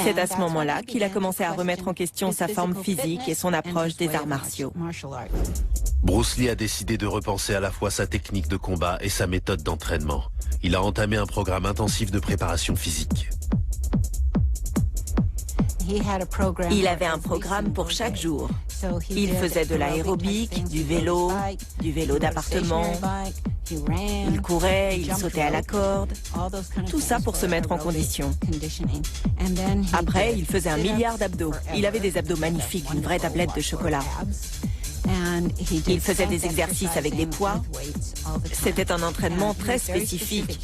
C'est à ce moment-là qu'il a commencé à remettre en question sa forme physique et son approche des arts martiaux. Bruce Lee a décidé de repenser à la fois sa technique de combat et sa méthode d'entraînement. Il a entamé un programme intensif de préparation physique. Il avait un programme pour chaque jour. Il faisait de l'aérobic, du vélo d'appartement. Il courait, il sautait à la corde. Tout ça pour se mettre en condition. Après, il faisait 1 milliard d'abdos. Il avait des abdos magnifiques, une vraie tablette de chocolat. Il faisait des exercices avec des poids. C'était un entraînement très spécifique.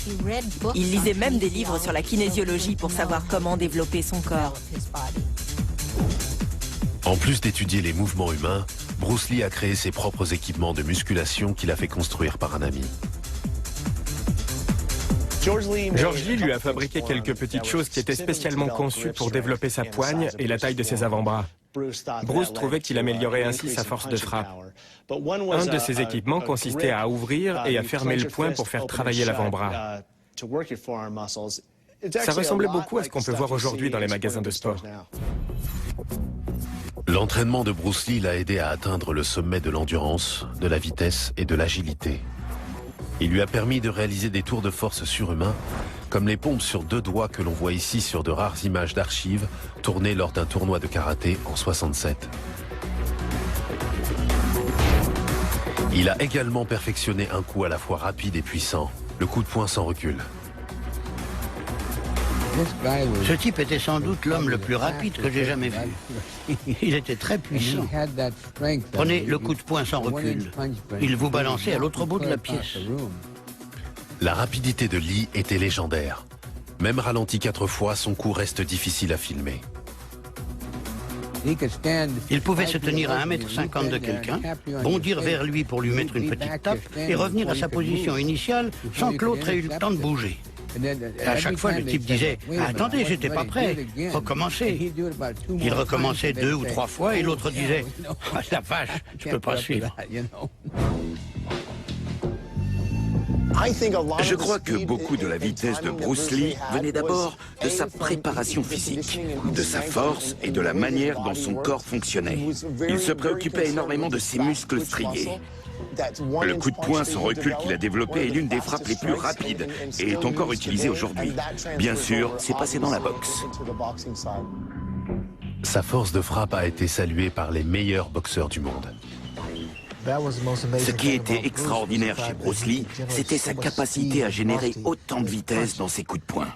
Il lisait même des livres sur la kinésiologie pour savoir comment développer son corps. En plus d'étudier les mouvements humains, Bruce Lee a créé ses propres équipements de musculation qu'il a fait construire par un ami. George Lee lui a fabriqué quelques petites choses qui étaient spécialement conçues pour développer sa poigne et la taille de ses avant-bras. Bruce trouvait qu'il améliorait ainsi sa force de frappe. Un de ces équipements consistait à ouvrir et à fermer le poing pour faire travailler l'avant-bras. Ça ressemblait beaucoup à ce qu'on peut voir aujourd'hui dans les magasins de sport. L'entraînement de Bruce Lee l'a aidé à atteindre le sommet de l'endurance, de la vitesse et de l'agilité. Il lui a permis de réaliser des tours de force surhumains, comme les pompes sur 2 doigts que l'on voit ici sur de rares images d'archives tournées lors d'un tournoi de karaté en 67. Il a également perfectionné un coup à la fois rapide et puissant, le coup de poing sans recul. Ce type était sans doute l'homme le plus rapide que j'ai jamais vu. Il était très puissant. Prenez le coup de poing sans recul. Il vous balançait à l'autre bout de la pièce. La rapidité de Lee était légendaire. Même ralenti 4 fois, son coup reste difficile à filmer. Il pouvait se tenir à 1,50 m de quelqu'un, bondir vers lui pour lui mettre une petite tape et revenir à sa position initiale sans que l'autre ait eu le temps de bouger. Et à chaque fois, le type disait « Attendez, j'étais pas prêt, recommencez ». Il recommençait 2 ou 3 fois et l'autre disait « Ah la vache, je peux pas suivre ». Je crois que beaucoup de la vitesse de Bruce Lee venait d'abord de sa préparation physique, de sa force et de la manière dont son corps fonctionnait. Il se préoccupait énormément de ses muscles striés. Le coup de poing sans recul qu'il a développé est l'une des frappes les plus rapides et est encore utilisée aujourd'hui. Bien sûr, c'est passé dans la boxe. Sa force de frappe a été saluée par les meilleurs boxeurs du monde. Ce qui était extraordinaire chez Bruce Lee, c'était sa capacité à générer autant de vitesse dans ses coups de poing.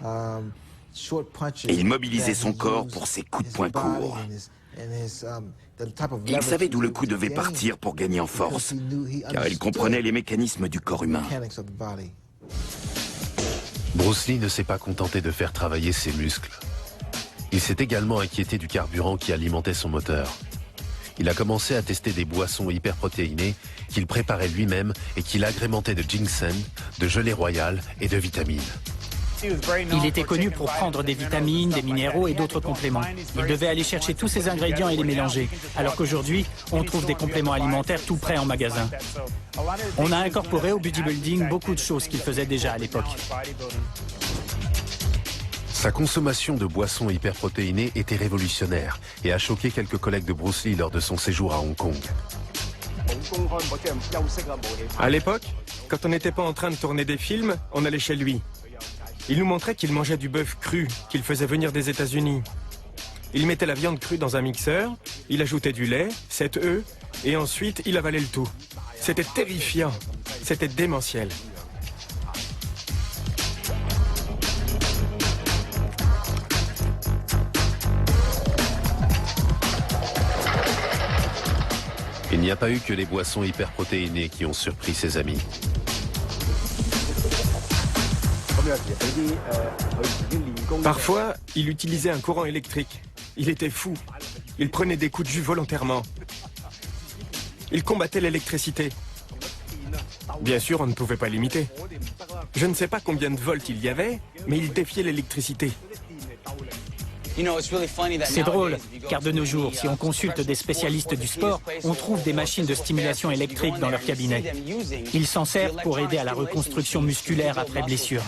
Et il mobilisait son corps pour ses coups de poing courts. Il savait d'où le coup devait partir pour gagner en force, car il comprenait les mécanismes du corps humain. Bruce Lee ne s'est pas contenté de faire travailler ses muscles. Il s'est également inquiété du carburant qui alimentait son moteur. Il a commencé à tester des boissons hyperprotéinées qu'il préparait lui-même et qu'il agrémentait de ginseng, de gelée royale et de vitamines. Il était connu pour prendre des vitamines, des minéraux et d'autres compléments. Il devait aller chercher tous ces ingrédients et les mélanger, alors qu'aujourd'hui, on trouve des compléments alimentaires tout prêts en magasin. On a incorporé au bodybuilding beaucoup de choses qu'il faisait déjà à l'époque. Sa consommation de boissons hyperprotéinées était révolutionnaire et a choqué quelques collègues de Bruce Lee lors de son séjour à Hong Kong. À l'époque, quand on n'était pas en train de tourner des films, on allait chez lui. Il nous montrait qu'il mangeait du bœuf cru, qu'il faisait venir des États-Unis. Il mettait la viande crue dans un mixeur, il ajoutait du lait, 7 œufs, et ensuite il avalait le tout. C'était terrifiant, c'était démentiel. Il n'y a pas eu que les boissons hyperprotéinées qui ont surpris ses amis. Parfois, il utilisait un courant électrique. Il était fou. Il prenait des coups de jus volontairement. Il combattait l'électricité. Bien sûr, on ne pouvait pas l'imiter. Je ne sais pas combien de volts il y avait, mais il défiait l'électricité. C'est drôle, car de nos jours, si on consulte des spécialistes du sport, on trouve des machines de stimulation électrique dans leur cabinet. Ils s'en servent pour aider à la reconstruction musculaire après blessure.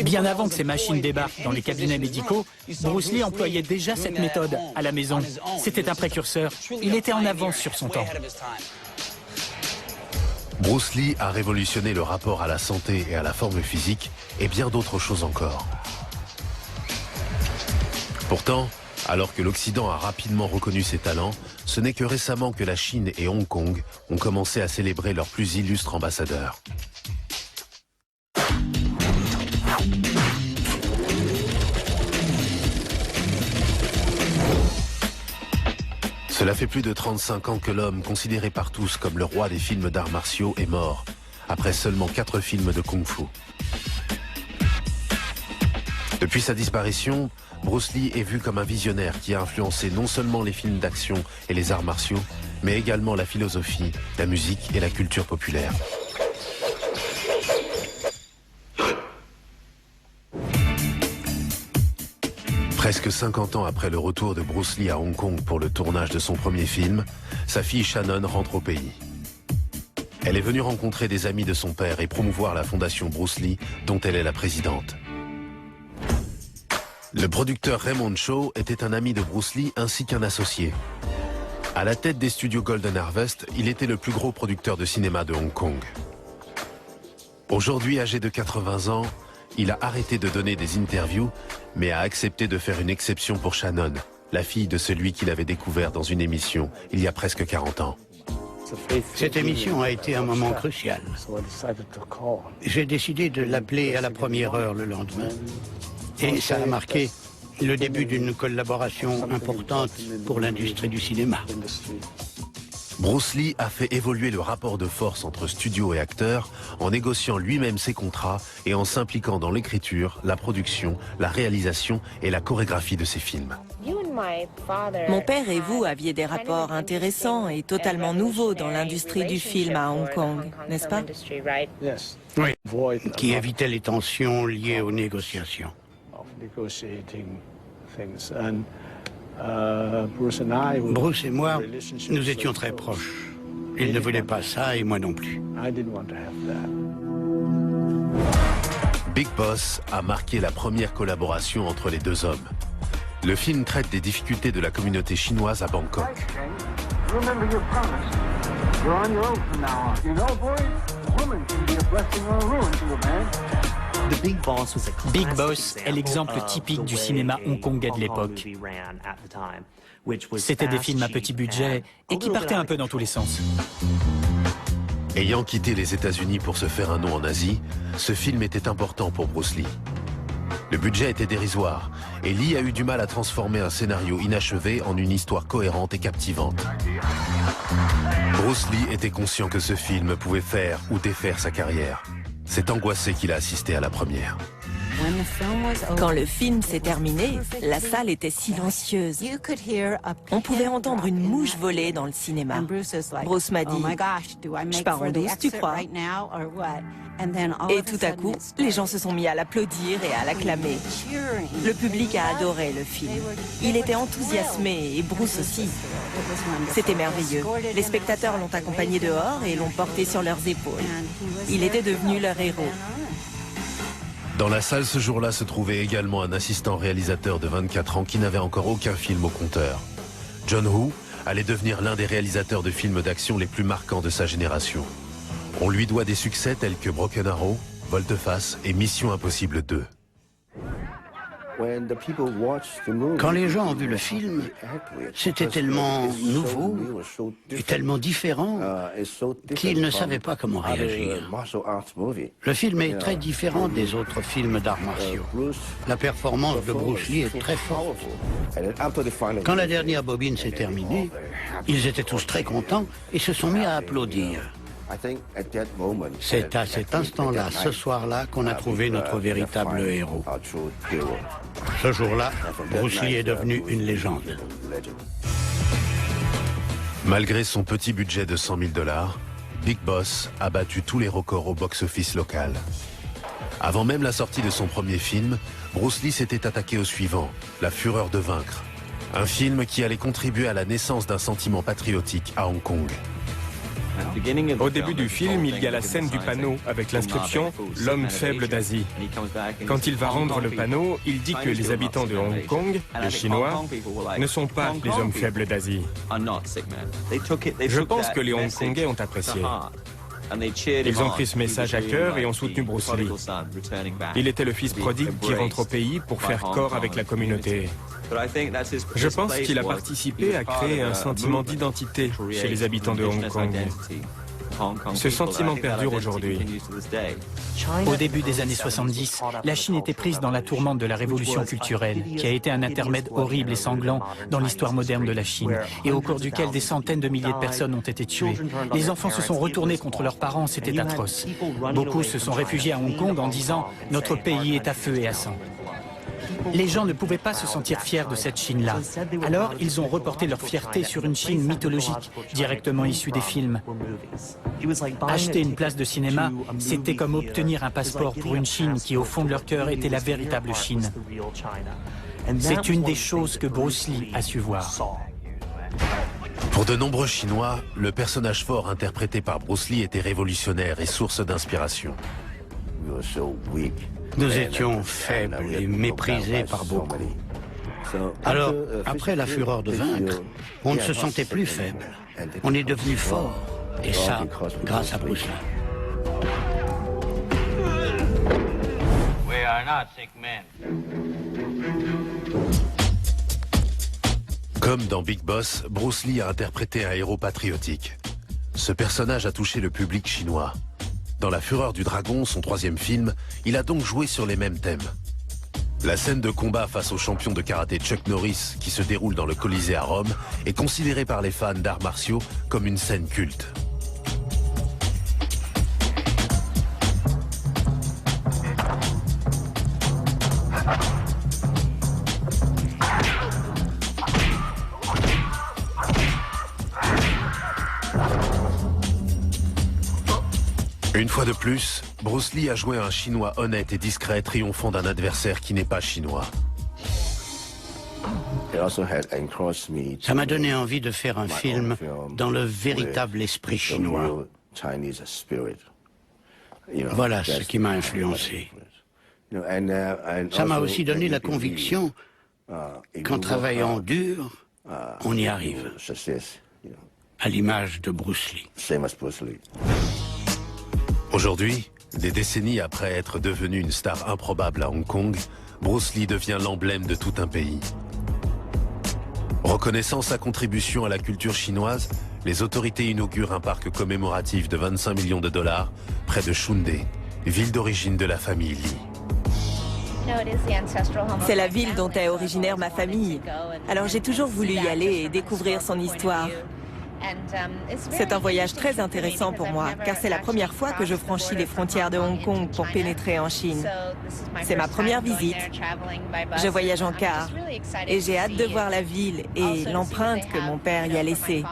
Bien avant que ces machines débarquent dans les cabinets médicaux, Bruce Lee employait déjà cette méthode à la maison. C'était un précurseur. Il était en avance sur son temps. Bruce Lee a révolutionné le rapport à la santé et à la forme physique et bien d'autres choses encore. Pourtant, alors que l'Occident a rapidement reconnu ses talents, ce n'est que récemment que la Chine et Hong Kong ont commencé à célébrer leurs plus illustres ambassadeurs. Cela fait plus de 35 ans que l'homme, considéré par tous comme le roi des films d'arts martiaux, est mort, après seulement 4 films de kung-fu. Depuis sa disparition, Bruce Lee est vu comme un visionnaire qui a influencé non seulement les films d'action et les arts martiaux, mais également la philosophie, la musique et la culture populaire. Presque 50 ans après le retour de Bruce Lee à Hong Kong pour le tournage de son premier film, sa fille Shannon rentre au pays. Elle est venue rencontrer des amis de son père et promouvoir la fondation Bruce Lee, dont elle est la présidente. Le producteur Raymond Chow était un ami de Bruce Lee ainsi qu'un associé. À la tête des studios Golden Harvest, il était le plus gros producteur de cinéma de Hong Kong. Aujourd'hui âgé de 80 ans, il a arrêté de donner des interviews, mais a accepté de faire une exception pour Shannon, la fille de celui qu'il avait découvert dans une émission il y a presque 40 ans. Cette émission a été un moment crucial. J'ai décidé de l'appeler à la première heure le lendemain. Et ça a marqué le début d'une collaboration importante pour l'industrie du cinéma. Bruce Lee a fait évoluer le rapport de force entre studio et acteurs en négociant lui-même ses contrats et en s'impliquant dans l'écriture, la production, la réalisation et la chorégraphie de ses films. Mon père et vous aviez des rapports intéressants et totalement nouveaux dans l'industrie du film à Hong Kong, n'est-ce pas? Oui, qui évitait les tensions liées aux négociations. Bruce et moi, nous étions très proches. Il ne voulait pas ça et moi non plus. Big Boss a marqué la première collaboration entre les deux hommes. Le film traite des difficultés de la communauté chinoise à Bangkok. Big Boss est l'exemple typique du cinéma hongkongais de l'époque. C'était des films à petit budget et qui partaient un peu dans tous les sens. Ayant quitté les États-Unis pour se faire un nom en Asie, ce film était important pour Bruce Lee. Le budget était dérisoire et Lee a eu du mal à transformer un scénario inachevé en une histoire cohérente et captivante. Bruce Lee était conscient que ce film pouvait faire ou défaire sa carrière. C'est angoissé qu'il a assisté à la première. Quand le film s'est terminé, la salle était silencieuse. On pouvait entendre une mouche voler dans le cinéma. Bruce m'a dit « Je pars en douce, tu crois ?» Et tout à coup, les gens se sont mis à l'applaudir et à l'acclamer. Le public a adoré le film. Il était enthousiasmé et Bruce aussi. C'était merveilleux. Les spectateurs l'ont accompagné dehors et l'ont porté sur leurs épaules. Il était devenu leur héros. Dans la salle ce jour-là se trouvait également un assistant réalisateur de 24 ans qui n'avait encore aucun film au compteur. John Woo allait devenir l'un des réalisateurs de films d'action les plus marquants de sa génération. On lui doit des succès tels que Broken Arrow, Volte-Face et Mission Impossible 2. Quand les gens ont vu le film, c'était tellement nouveau et tellement différent qu'ils ne savaient pas comment réagir. Le film est très différent des autres films d'arts martiaux. La performance de Bruce Lee est très forte. Quand la dernière bobine s'est terminée, ils étaient tous très contents et se sont mis à applaudir. C'est à cet instant-là, ce soir-là, qu'on a trouvé notre véritable héros. Ce jour-là, Bruce Lee est devenu une légende. Malgré son petit budget de 100 000 $, Big Boss a battu tous les records au box-office local. Avant même la sortie de son premier film, Bruce Lee s'était attaqué au suivant, La Fureur de vaincre. Un film qui allait contribuer à la naissance d'un sentiment patriotique à Hong Kong. Au début du film, il y a la scène du panneau avec l'inscription « L'homme faible d'Asie ». Quand il va rendre le panneau, il dit que les habitants de Hong Kong, les Chinois, ne sont pas les hommes faibles d'Asie. Je pense que les Hongkongais ont apprécié. Ils ont pris ce message à cœur et ont soutenu Bruce Lee. Il était le fils prodigue qui rentre au pays pour faire corps avec la communauté. Je pense qu'il a participé à créer un sentiment d'identité chez les habitants de Hong Kong. Ce sentiment perdure aujourd'hui. Au début des années 70, la Chine était prise dans la tourmente de la révolution culturelle, qui a été un intermède horrible et sanglant dans l'histoire moderne de la Chine, et au cours duquel des centaines de milliers de personnes ont été tuées. Les enfants se sont retournés contre leurs parents, c'était atroce. Beaucoup se sont réfugiés à Hong Kong en disant « Notre pays est à feu et à sang ». Les gens ne pouvaient pas se sentir fiers de cette Chine-là. Alors, ils ont reporté leur fierté sur une Chine mythologique, directement issue des films. Acheter une place de cinéma, c'était comme obtenir un passeport pour une Chine qui, au fond de leur cœur, était la véritable Chine. C'est une des choses que Bruce Lee a su voir. Pour de nombreux Chinois, le personnage fort interprété par Bruce Lee était révolutionnaire et source d'inspiration. Nous étions faibles et méprisés par beaucoup. Alors, après la fureur de vaincre, on ne se sentait plus faible. On est devenu fort. Et ça, grâce à Bruce Lee. We are not sick men. Comme dans Big Boss, Bruce Lee a interprété un héros patriotique. Ce personnage a touché le public chinois. Dans La Fureur du Dragon, son 3e film, il a donc joué sur les mêmes thèmes. La scène de combat face au champion de karaté Chuck Norris, qui se déroule dans le Colisée à Rome, est considérée par les fans d'arts martiaux comme une scène culte. Une fois de plus, Bruce Lee a joué un Chinois honnête et discret, triomphant d'un adversaire qui n'est pas chinois. Ça m'a donné envie de faire un film dans le véritable esprit chinois. Voilà ce qui m'a influencé. Ça m'a aussi donné la conviction qu'en travaillant dur, on y arrive. À l'image de Bruce Lee. Aujourd'hui, des décennies après être devenu une star improbable à Hong Kong, Bruce Lee devient l'emblème de tout un pays. Reconnaissant sa contribution à la culture chinoise, les autorités inaugurent un parc commémoratif de 25 millions de dollars près de Shunde, ville d'origine de la famille Lee. C'est la ville dont est originaire ma famille. Alors j'ai toujours voulu y aller et découvrir son histoire. C'est un voyage très intéressant pour moi, car c'est la première fois que je franchis les frontières de Hong Kong pour pénétrer en Chine. C'est ma première visite. Je voyage en car et j'ai hâte de voir la ville et l'empreinte que mon père y a laissée.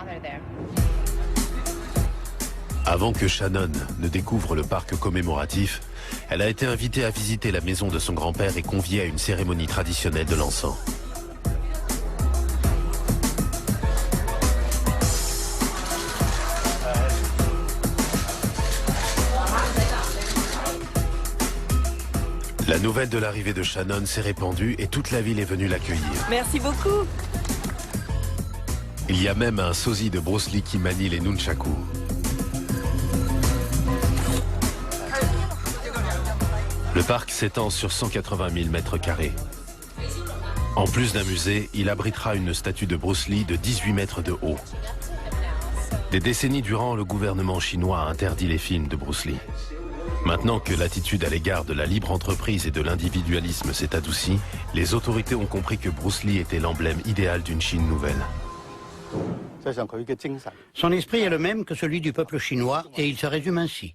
Avant que Shannon ne découvre le parc commémoratif, elle a été invitée à visiter la maison de son grand-père et conviée à une cérémonie traditionnelle de l'encens. La nouvelle de l'arrivée de Shannon s'est répandue et toute la ville est venue l'accueillir. Merci beaucoup. Il y a même un sosie de Bruce Lee qui manie les nunchakus. Le parc s'étend sur 180 000 mètres carrés. En plus d'un musée, il abritera une statue de Bruce Lee de 18 mètres de haut. Des décennies durant, le gouvernement chinois a interdit les films de Bruce Lee. Maintenant que l'attitude à l'égard de la libre entreprise et de l'individualisme s'est adoucie, les autorités ont compris que Bruce Lee était l'emblème idéal d'une Chine nouvelle. Son esprit est le même que celui du peuple chinois et il se résume ainsi.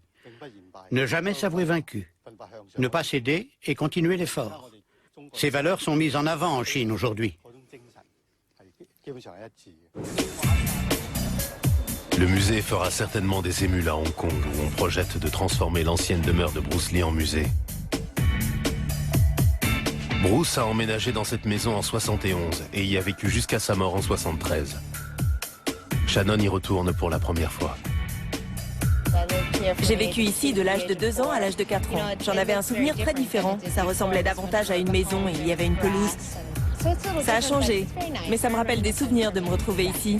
Ne jamais s'avouer vaincu, ne pas céder et continuer l'effort. Ces valeurs sont mises en avant en Chine aujourd'hui. Le musée fera certainement des émules à Hong Kong où on projette de transformer l'ancienne demeure de Bruce Lee en musée. Bruce a emménagé dans cette maison en 71 et y a vécu jusqu'à sa mort en 73. Shannon y retourne pour la première fois. J'ai vécu ici de l'âge de 2 ans à l'âge de 4 ans. J'en avais un souvenir très différent. Ça ressemblait davantage à une maison et il y avait une pelouse. Ça a changé, mais ça me rappelle des souvenirs de me retrouver ici.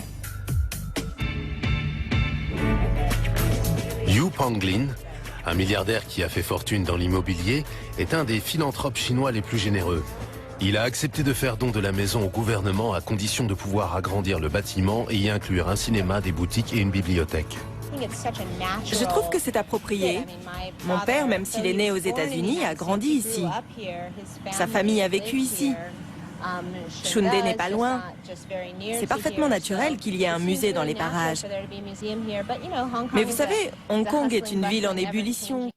Yu Panglin, un milliardaire qui a fait fortune dans l'immobilier, est un des philanthropes chinois les plus généreux. Il a accepté de faire don de la maison au gouvernement à condition de pouvoir agrandir le bâtiment et y inclure un cinéma, des boutiques et une bibliothèque. Je trouve que c'est approprié. Mon père, même s'il est né aux États-Unis, a grandi ici. Sa famille a vécu ici. Shunde n'est pas loin. C'est parfaitement naturel qu'il y ait un musée dans les parages. Mais vous savez, Hong Kong est une ville en ébullition.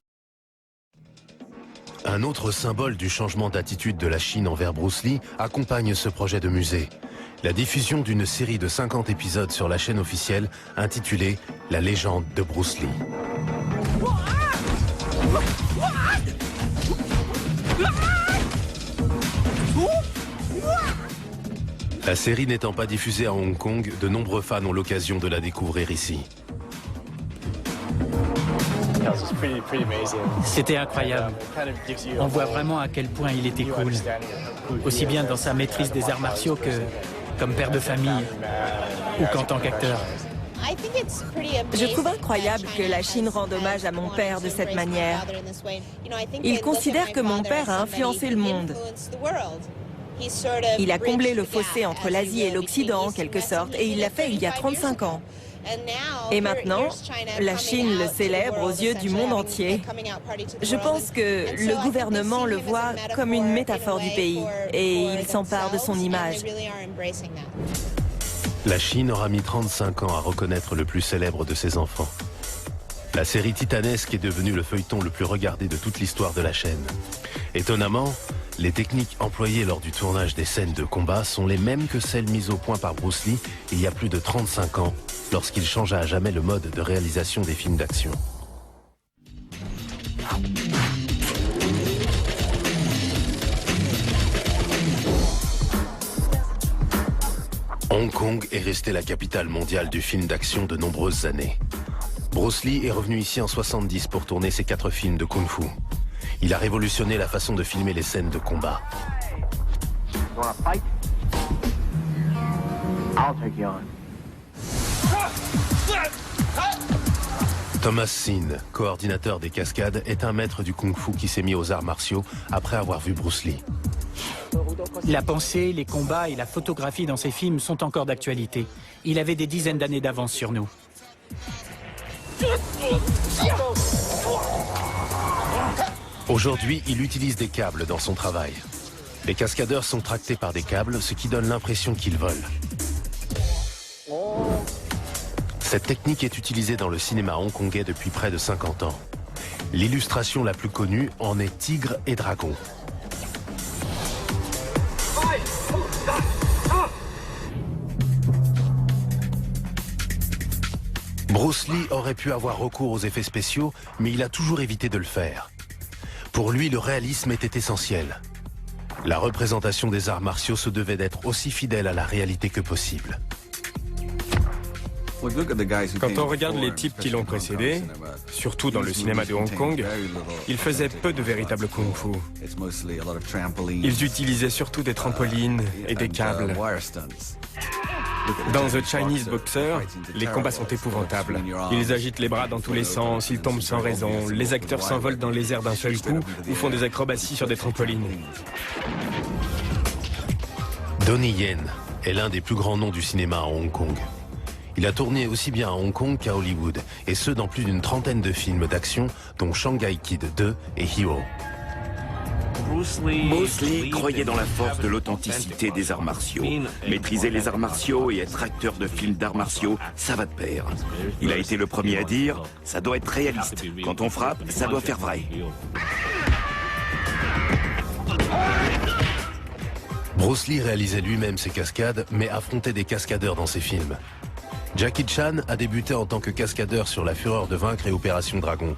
Un autre symbole du changement d'attitude de la Chine envers Bruce Lee accompagne ce projet de musée. La diffusion d'une série de 50 épisodes sur la chaîne officielle intitulée « La légende de Bruce Lee ». La série n'étant pas diffusée à Hong Kong, de nombreux fans ont l'occasion de la découvrir ici. C'était incroyable. On voit vraiment à quel point il était cool. Aussi bien dans sa maîtrise des arts martiaux que comme père de famille ou qu'en tant qu'acteur. Je trouve incroyable que la Chine rende hommage à mon père de cette manière. Il considère que mon père a influencé le monde. Il a comblé le fossé entre l'Asie et l'Occident, en quelque sorte, et il l'a fait il y a 35 ans. Et maintenant, la Chine le célèbre aux yeux du monde entier. Je pense que le gouvernement le voit comme une métaphore du pays et il s'empare de son image. La Chine aura mis 35 ans à reconnaître le plus célèbre de ses enfants. La série titanesque est devenue le feuilleton le plus regardé de toute l'histoire de la chaîne. Étonnamment, les techniques employées lors du tournage des scènes de combat sont les mêmes que celles mises au point par Bruce Lee il y a plus de 35 ans, lorsqu'il changea à jamais le mode de réalisation des films d'action. Hong Kong est resté la capitale mondiale du film d'action de nombreuses années. Bruce Lee est revenu ici en 70 pour tourner ses 4 films de kung-fu. Il a révolutionné la façon de filmer les scènes de combat. Thomas Sin, coordinateur des cascades, est un maître du kung-fu qui s'est mis aux arts martiaux après avoir vu Bruce Lee. La pensée, les combats et la photographie dans ses films sont encore d'actualité. Il avait des dizaines d'années d'avance sur nous. Aujourd'hui, il utilise des câbles dans son travail. Les cascadeurs sont tractés par des câbles, ce qui donne l'impression qu'ils volent. Cette technique est utilisée dans le cinéma hongkongais depuis près de 50 ans. L'illustration la plus connue en est Tigre et Dragon. Bruce Lee aurait pu avoir recours aux effets spéciaux, mais il a toujours évité de le faire. Pour lui, le réalisme était essentiel. La représentation des arts martiaux se devait d'être aussi fidèle à la réalité que possible. Quand on regarde les types qui l'ont précédé, surtout dans le cinéma de Hong Kong, ils faisaient peu de véritables kung-fu. Ils utilisaient surtout des trampolines et des câbles. Dans The Chinese Boxer, les combats sont épouvantables. Ils agitent les bras dans tous les sens, ils tombent sans raison, les acteurs s'envolent dans les airs d'un seul coup ou font des acrobaties sur des trampolines. Donnie Yen est l'un des plus grands noms du cinéma à Hong Kong. Il a tourné aussi bien à Hong Kong qu'à Hollywood, et ce dans plus d'une trentaine de films d'action, dont Shanghai Kid 2 et Hero. Bruce Lee croyait dans la force de l'authenticité des arts martiaux. Maîtriser les arts martiaux et être acteur de films d'arts martiaux, ça va de pair. Il a été le premier à dire, ça doit être réaliste. Quand on frappe, ça doit faire vrai. Bruce Lee réalisait lui-même ses cascades, mais affrontait des cascadeurs dans ses films. Jackie Chan a débuté en tant que cascadeur sur La Fureur de vaincre et Opération Dragon.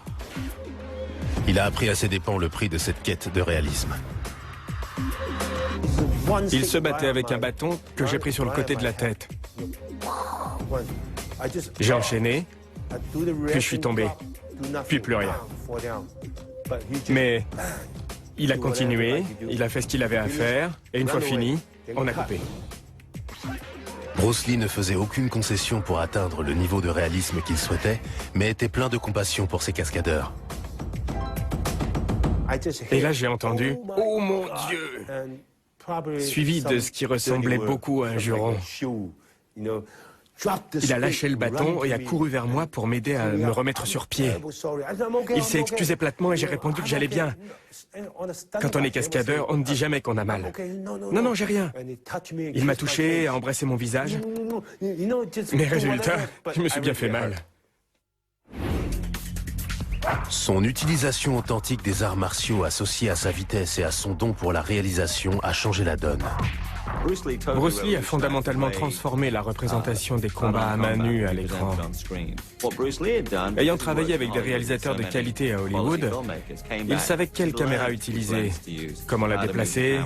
Il a appris à ses dépens le prix de cette quête de réalisme. Il se battait avec un bâton que j'ai pris sur le côté de la tête. J'ai enchaîné, puis je suis tombé, puis plus rien. Mais il a continué, il a fait ce qu'il avait à faire, et une fois fini, on a coupé. Bruce Lee ne faisait aucune concession pour atteindre le niveau de réalisme qu'il souhaitait, mais était plein de compassion pour ses cascadeurs. Et là, j'ai entendu « Oh mon Dieu !» suivi de ce qui ressemblait beaucoup à un juron. Il a lâché le bâton et a couru vers moi pour m'aider à me remettre sur pied. Il s'est excusé platement et j'ai répondu que j'allais bien. Quand on est cascadeur, on ne dit jamais qu'on a mal. Non, non, j'ai rien. Il m'a touché, a embrassé mon visage. Mais résultat, je me suis bien fait mal. Son utilisation authentique des arts martiaux associée à sa vitesse et à son don pour la réalisation a changé la donne. Bruce Lee a fondamentalement transformé la représentation des combats à main nue à l'écran. Ayant travaillé avec des réalisateurs de qualité à Hollywood, il savait quelle caméra utiliser, comment la déplacer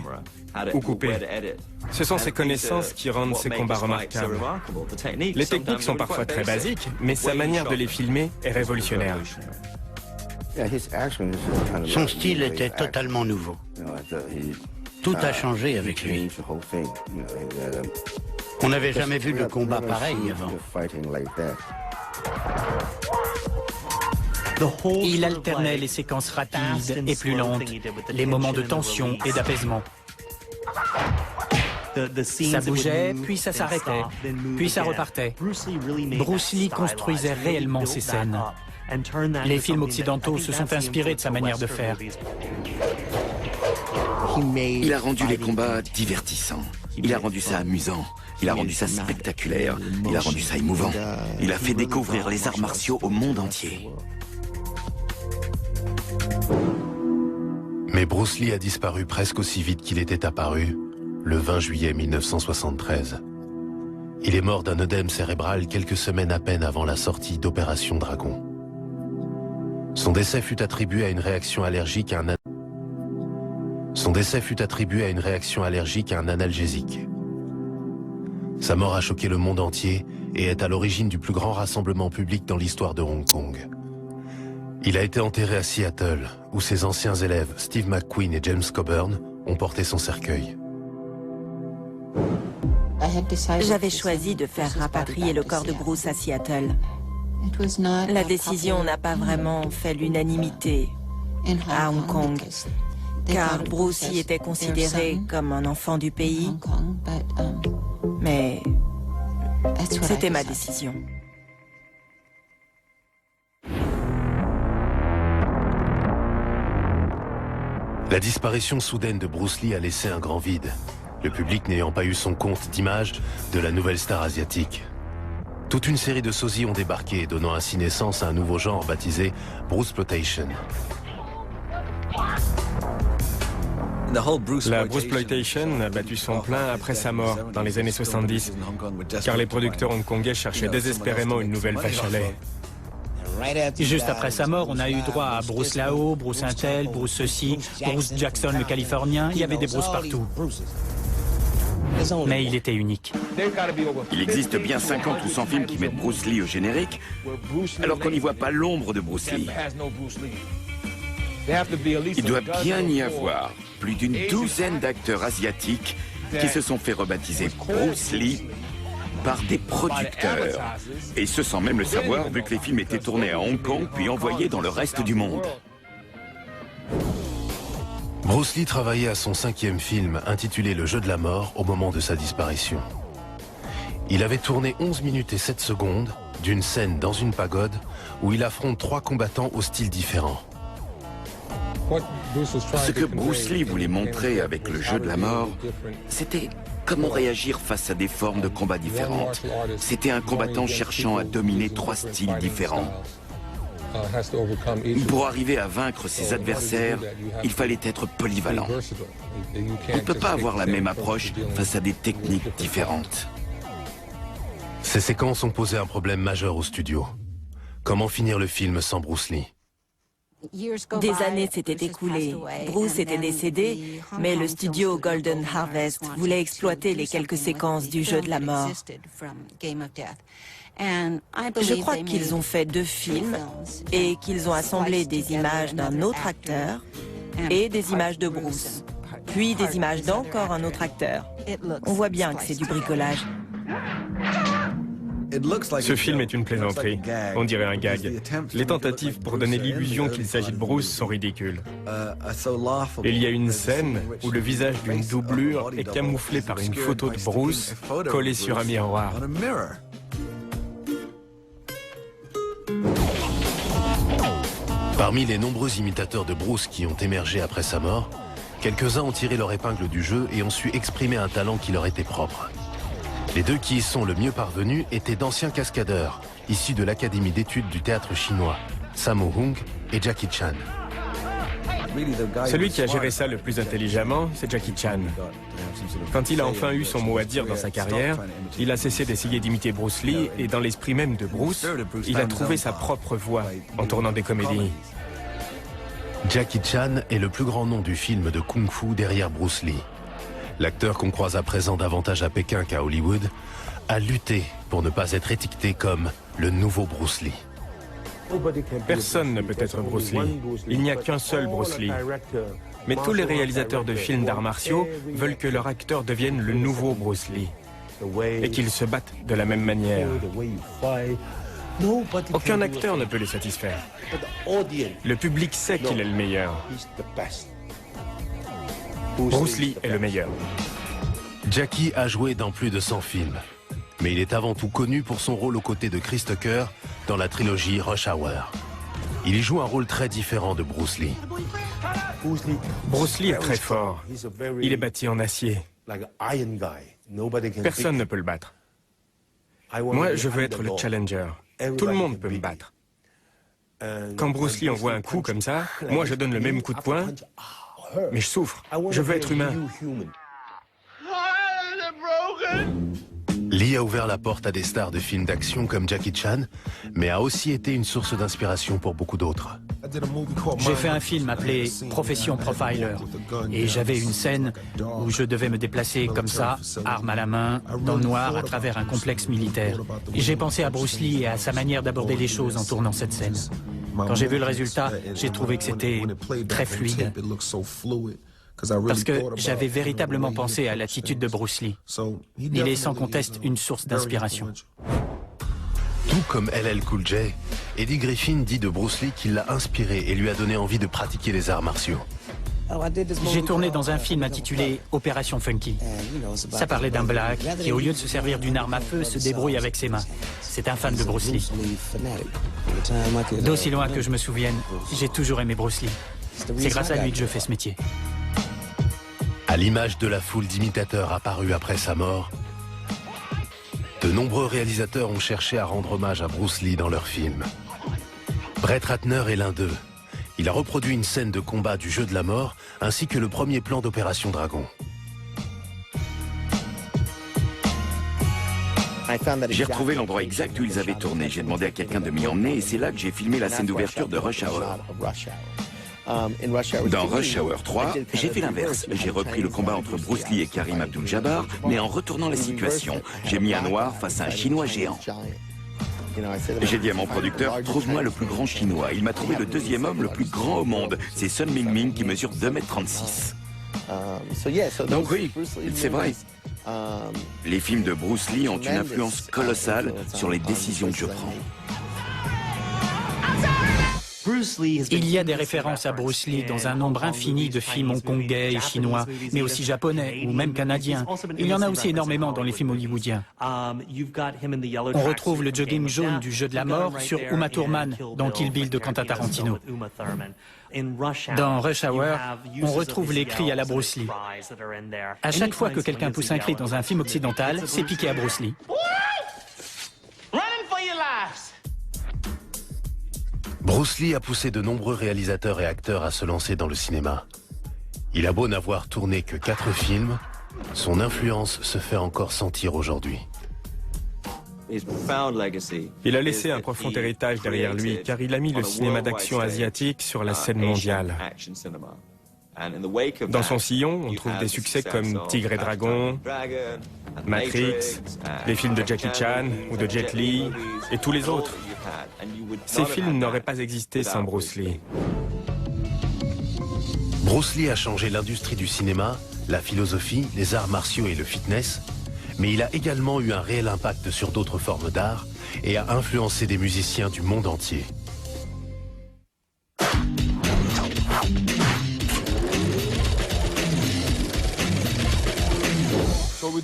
ou couper. Ce sont ces connaissances qui rendent ces combats remarquables. Les techniques sont parfois très basiques, mais sa manière de les filmer est révolutionnaire. Son style était totalement nouveau. Tout a changé avec lui. On n'avait jamais vu de combat pareil avant. Il alternait les séquences rapides et plus lentes, les moments de tension et d'apaisement. Ça bougeait, puis ça s'arrêtait, puis ça repartait. Bruce Lee construisait réellement ces scènes. Les films occidentaux se sont inspirés de sa manière de faire. Il a rendu les combats divertissants. Il a rendu ça amusant. Il a rendu ça spectaculaire. Il a rendu ça émouvant. Il a fait découvrir les arts martiaux au monde entier. Mais Bruce Lee a disparu presque aussi vite qu'il était apparu, le 20 juillet 1973. Il est mort d'un œdème cérébral quelques semaines à peine avant la sortie d'Opération Dragon. Son décès fut attribué à une réaction allergique à un analgésique. Sa mort a choqué le monde entier et est à l'origine du plus grand rassemblement public dans l'histoire de Hong Kong. Il a été enterré à Seattle, où ses anciens élèves Steve McQueen et James Coburn ont porté son cercueil. J'avais choisi de faire rapatrier le corps de Bruce à Seattle. La décision n'a pas vraiment fait l'unanimité à Hong Kong, car Bruce y était considéré comme un enfant du pays, mais c'était ma décision. La disparition soudaine de Bruce Lee a laissé un grand vide, le public n'ayant pas eu son compte d'image de la nouvelle star asiatique. Toute une série de sosies ont débarqué, donnant ainsi naissance à un nouveau genre baptisé Bruceploitation. La Bruceploitation a battu son plein après sa mort, dans les années 70, car les producteurs hongkongais cherchaient désespérément une nouvelle vache à lait. Juste après sa mort, on a eu droit à Bruce Lao, Bruce Intel, Bruce ceci, Bruce Jackson le Californien, il y avait des Bruce partout. Mais il était unique. Il existe bien 50 ou 100 films qui mettent Bruce Lee au générique, alors qu'on n'y voit pas l'ombre de Bruce Lee. Il doit bien y avoir plus d'une douzaine d'acteurs asiatiques qui se sont fait rebaptiser Bruce Lee par des producteurs. Et ce sans même le savoir, vu que les films étaient tournés à Hong Kong puis envoyés dans le reste du monde. Bruce Lee travaillait à son 5e film, intitulé Le Jeu de la mort, au moment de sa disparition. Il avait tourné 11 minutes et 7 secondes d'une scène dans une pagode où il affronte 3 combattants au style différent. Ce que Bruce Lee voulait montrer avec Le Jeu de la mort, c'était comment réagir face à des formes de combat différentes. C'était un combattant cherchant à dominer 3 styles différents. Pour arriver à vaincre ses adversaires, il fallait être polyvalent. On ne peut pas avoir la même approche face à des techniques différentes. Ces séquences ont posé un problème majeur au studio. Comment finir le film sans Bruce Lee ? Des années s'étaient écoulées. Bruce était décédé, mais le studio Golden Harvest voulait exploiter les quelques séquences du Jeu de la mort. Je crois qu'ils ont fait 2 films et qu'ils ont assemblé des images d'un autre acteur et des images de Bruce, puis des images d'encore un autre acteur. On voit bien que c'est du bricolage. Ce film est une plaisanterie, on dirait un gag. Les tentatives pour donner l'illusion qu'il s'agit de Bruce sont ridicules. Il y a une scène où le visage d'une doublure est camouflé par une photo de Bruce collée sur un miroir. Parmi les nombreux imitateurs de Bruce qui ont émergé après sa mort, quelques-uns ont tiré leur épingle du jeu et ont su exprimer un talent qui leur était propre. Les 2 qui y sont le mieux parvenus étaient d'anciens cascadeurs, issus de l'Académie d'études du théâtre chinois, Sammo Hung et Jackie Chan. Celui qui a géré ça le plus intelligemment, c'est Jackie Chan. Quand il a enfin eu son mot à dire dans sa carrière, il a cessé d'essayer d'imiter Bruce Lee et dans l'esprit même de Bruce, il a trouvé sa propre voix en tournant des comédies. Jackie Chan est le plus grand nom du film de kung-fu derrière Bruce Lee. L'acteur qu'on croise à présent davantage à Pékin qu'à Hollywood a lutté pour ne pas être étiqueté comme le nouveau Bruce Lee. Personne ne peut être Bruce Lee. Il n'y a qu'un seul Bruce Lee. Mais tous les réalisateurs de films d'arts martiaux veulent que leur acteur devienne le nouveau Bruce Lee et qu'ils se battent de la même manière. Aucun acteur ne peut les satisfaire. Le public sait qu'il est le meilleur. Bruce Lee est le meilleur. Jackie a joué dans plus de 100 films, mais il est avant tout connu pour son rôle aux côtés de Chris Tucker dans la trilogie Rush Hour. Il y joue un rôle très différent de Bruce Lee. Bruce Lee est très fort. Il est bâti en acier. Personne ne peut le battre. Moi, je veux être le challenger. Tout le monde peut me battre. Quand Bruce Lee envoie un coup comme ça, moi je donne le même coup de poing, mais je souffre. Je veux être humain. Lee a ouvert la porte à des stars de films d'action comme Jackie Chan, mais a aussi été une source d'inspiration pour beaucoup d'autres. J'ai fait un film appelé Profession Profiler et j'avais une scène où je devais me déplacer comme ça, arme à la main, dans le noir, à travers un complexe militaire. Et j'ai pensé à Bruce Lee et à sa manière d'aborder les choses en tournant cette scène. Quand j'ai vu le résultat, j'ai trouvé que c'était très fluide. Parce que j'avais véritablement pensé à l'attitude de Bruce Lee. Il est sans conteste une source d'inspiration. Tout comme LL Cool J, Eddie Griffin dit de Bruce Lee qu'il l'a inspiré et lui a donné envie de pratiquer les arts martiaux. J'ai tourné dans un film intitulé Opération Funky. Ça parlait d'un black qui, au lieu de se servir d'une arme à feu, se débrouille avec ses mains. C'est un fan de Bruce Lee. D'aussi loin que je me souvienne, j'ai toujours aimé Bruce Lee. C'est grâce à lui que je fais ce métier. À l'image de la foule d'imitateurs apparus après sa mort, de nombreux réalisateurs ont cherché à rendre hommage à Bruce Lee dans leurs films. Brett Ratner est l'un d'eux. Il a reproduit une scène de combat du jeu de la mort, ainsi que le premier plan d'Opération Dragon. J'ai retrouvé l'endroit exact où ils avaient tourné. J'ai demandé à quelqu'un de m'y emmener et c'est là que j'ai filmé la scène d'ouverture de Rush Hour. Dans Rush Hour 3, j'ai fait l'inverse. J'ai repris le combat entre Bruce Lee et Karim Abdul-Jabbar, mais en retournant la situation. J'ai mis un noir face à un chinois géant. J'ai dit à mon producteur, trouve-moi le plus grand chinois. Il m'a trouvé le deuxième homme le plus grand au monde. C'est Sun Mingming qui mesure 2,36 m. Donc oui, c'est vrai. Les films de Bruce Lee ont une influence colossale sur les décisions que je prends. Il y a des références à Bruce Lee dans un nombre infini de films hongkongais et chinois, mais aussi japonais ou même canadiens. Il y en a aussi énormément dans les films hollywoodiens. On retrouve le jogging jaune du jeu de la mort sur Uma Thurman dans Kill Bill de Quentin Tarantino. Dans Rush Hour, on retrouve les cris à la Bruce Lee. À chaque fois que quelqu'un pousse un cri dans un film occidental, c'est piqué à Bruce Lee. Bruce Lee a poussé de nombreux réalisateurs et acteurs à se lancer dans le cinéma. Il a beau n'avoir tourné que 4 films, son influence se fait encore sentir aujourd'hui. Il a laissé un profond héritage derrière lui, car il a mis le cinéma d'action asiatique sur la scène mondiale. Dans son sillon, on trouve des succès comme Tigre et Dragon, Matrix, les films de Jackie Chan ou de Jet Li, et tous les autres. Ces films n'auraient pas existé sans Bruce Lee. Bruce Lee a changé l'industrie du cinéma, la philosophie, les arts martiaux et le fitness, mais il a également eu un réel impact sur d'autres formes d'art et a influencé des musiciens du monde entier.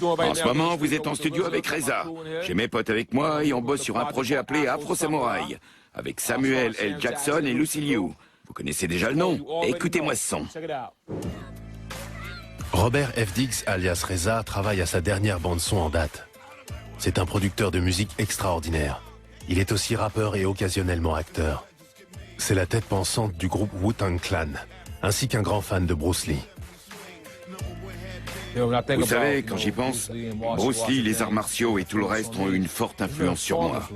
En ce moment, vous êtes en studio avec Reza. J'ai mes potes avec moi et on bosse sur un projet appelé Afro Samurai, avec Samuel L. Jackson et Lucy Liu. Vous connaissez déjà le nom? Écoutez-moi ce son. Robert F. Diggs, alias Reza, travaille à sa dernière bande-son en date. C'est un producteur de musique extraordinaire. Il est aussi rappeur et occasionnellement acteur. C'est la tête pensante du groupe Wu-Tang Clan, ainsi qu'un grand fan de Bruce Lee. Vous savez, quand j'y pense, Bruce Lee, les arts martiaux et tout le reste ont eu une forte influence sur moi.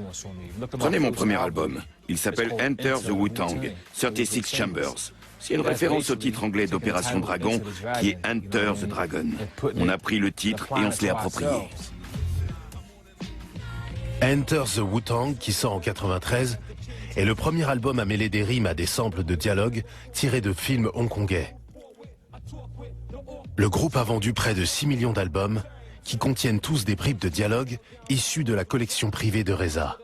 Prenez mon premier album. Il s'appelle Enter the Wu-Tang, 36 Chambers. C'est une référence au titre anglais d'Opération Dragon, qui est Enter the Dragon. On a pris le titre et on se l'est approprié. Enter the Wu-Tang, qui sort en 93, est le premier album à mêler des rimes à des samples de dialogues tirés de films hongkongais. Le groupe a vendu près de 6 millions d'albums, qui contiennent tous des bribes de dialogues issus de la collection privée de Reza.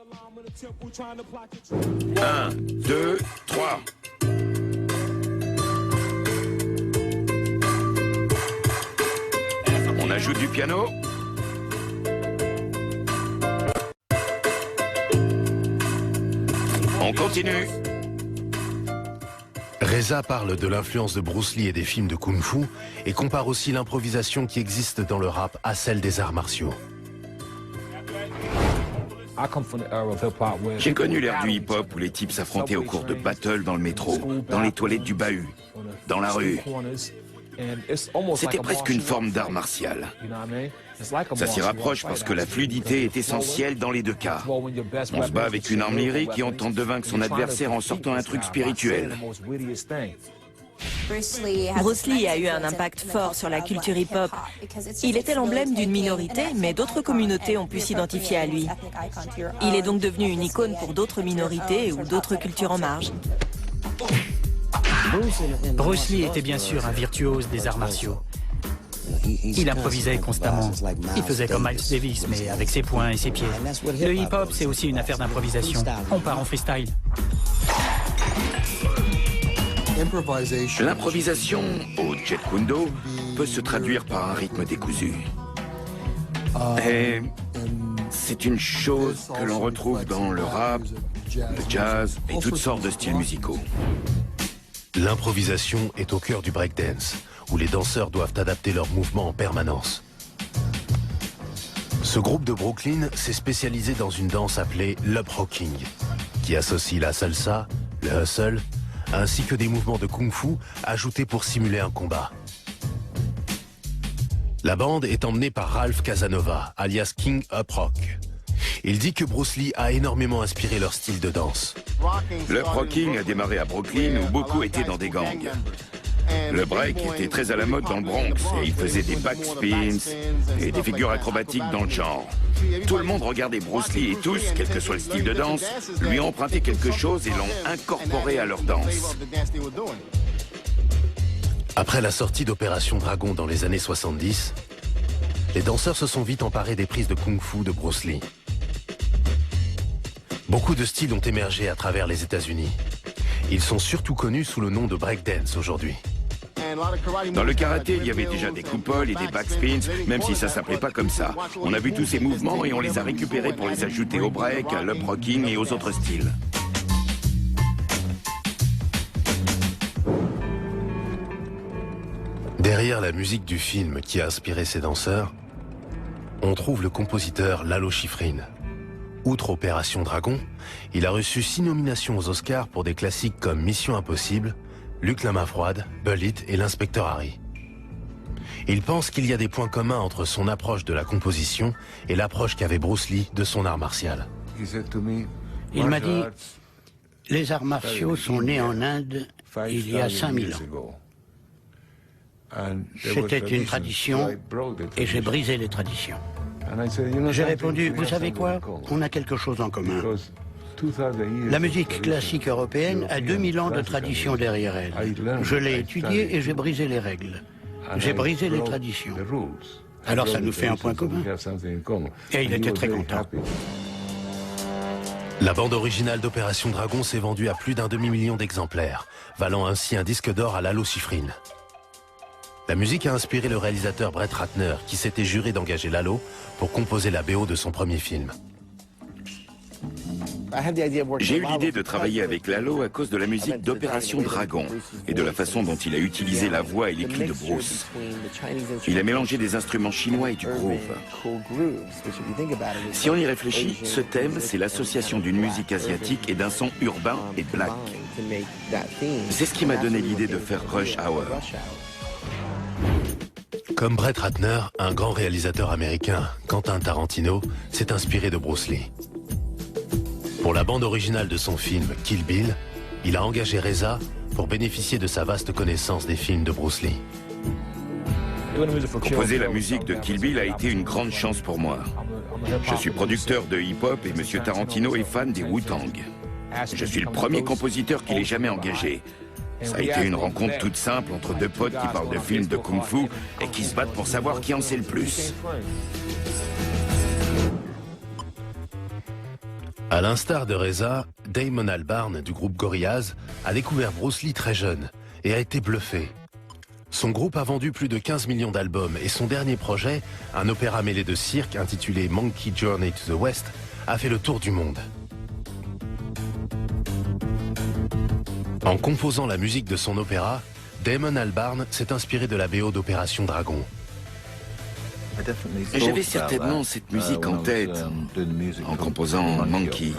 1, 2, 3. On a ajoute du piano. On continue. Reza parle de l'influence de Bruce Lee et des films de kung-fu et compare aussi l'improvisation qui existe dans le rap à celle des arts martiaux. J'ai connu l'ère du hip-hop où les types s'affrontaient au cours de battles dans le métro, dans les toilettes du bahut, dans la rue. C'était presque une forme d'art martial. Ça s'y rapproche parce que la fluidité est essentielle dans les deux cas. On se bat avec une arme lyrique et on tente de vaincre son adversaire en sortant un truc spirituel. Bruce Lee a eu un impact fort sur la culture hip-hop. Il était l'emblème d'une minorité, mais d'autres communautés ont pu s'identifier à lui. Il est donc devenu une icône pour d'autres minorités ou d'autres cultures en marge. Bruce Lee était bien sûr un virtuose des arts martiaux. Il improvisait constamment. Il faisait comme Miles Davis, mais avec ses poings et ses pieds. Le hip-hop, c'est aussi une affaire d'improvisation. On part en freestyle. L'improvisation au Jeet Kune Do peut se traduire par un rythme décousu. Et c'est une chose que l'on retrouve dans le rap, le jazz et toutes sortes de styles musicaux. L'improvisation est au cœur du breakdance, où les danseurs doivent adapter leurs mouvements en permanence. Ce groupe de Brooklyn s'est spécialisé dans une danse appelée l'up rocking, qui associe la salsa, le hustle, ainsi que des mouvements de kung-fu ajoutés pour simuler un combat. La bande est emmenée par Ralph Casanova, alias King Up Rock. Il dit que Bruce Lee a énormément inspiré leur style de danse. Le rocking a démarré à Brooklyn où beaucoup étaient dans des gangs. Le break était très à la mode dans le Bronx et il faisait des backspins et des figures acrobatiques dans le genre. Tout le monde regardait Bruce Lee et tous, quel que soit le style de danse, lui ont emprunté quelque chose et l'ont incorporé à leur danse. Après la sortie d'Opération Dragon dans les années 70, les danseurs se sont vite emparés des prises de kung-fu de Bruce Lee. Beaucoup de styles ont émergé à travers les États-Unis. Ils sont surtout connus sous le nom de breakdance aujourd'hui. Dans le karaté, il y avait déjà des coupoles et des backspins, même si ça s'appelait pas comme ça. On a vu tous ces mouvements et on les a récupérés pour les ajouter au break, à l'up rocking et aux autres styles. Derrière la musique du film qui a inspiré ces danseurs, on trouve le compositeur Lalo Schifrin. Outre Opération Dragon, il a reçu 6 nominations aux Oscars pour des classiques comme Mission Impossible, Luc la main froide, Bullitt et l'Inspecteur Harry. Il pense qu'il y a des points communs entre son approche de la composition et l'approche qu'avait Bruce Lee de son art martial. Il m'a dit, les arts martiaux sont nés en Inde il y a 5000 ans. C'était une tradition et j'ai brisé les traditions. J'ai répondu, vous savez quoi? On a quelque chose en commun. La musique classique européenne a 2000 ans de tradition derrière elle. Je l'ai étudiée et j'ai brisé les règles. J'ai brisé les traditions. Alors ça nous fait un point commun. Et il était très content. La bande originale d'Opération Dragon s'est vendue à plus d'1 demi-million d'exemplaires, valant ainsi un disque d'or à Lalo Schifrin. La musique a inspiré le réalisateur Brett Ratner, qui s'était juré d'engager Lalo pour composer la BO de son premier film. J'ai eu l'idée de travailler avec Lalo à cause de la musique d'Opération Dragon et de la façon dont il a utilisé la voix et les cris de Bruce. Il a mélangé des instruments chinois et du groove. Si on y réfléchit, ce thème, c'est l'association d'une musique asiatique et d'un son urbain et black. C'est ce qui m'a donné l'idée de faire Rush Hour. Comme Brett Ratner, un grand réalisateur américain, Quentin Tarantino, s'est inspiré de Bruce Lee. Pour la bande originale de son film Kill Bill, il a engagé Reza pour bénéficier de sa vaste connaissance des films de Bruce Lee. Composer la musique de Kill Bill a été une grande chance pour moi. Je suis producteur de hip-hop et M. Tarantino est fan des Wu-Tang. Je suis le premier compositeur qu'il ait jamais engagé. Ça a été une rencontre toute simple entre deux potes qui parlent de films de kung-fu et qui se battent pour savoir qui en sait le plus. À l'instar de Reza, Damon Albarn du groupe Gorillaz a découvert Bruce Lee très jeune et a été bluffé. Son groupe a vendu plus de 15 millions d'albums et son dernier projet, un opéra mêlé de cirque intitulé Monkey Journey to the West, a fait le tour du monde. En composant la musique de son opéra, Damon Albarn s'est inspiré de la BO d'Opération Dragon. J'avais certainement cette musique en tête en composant Monkey.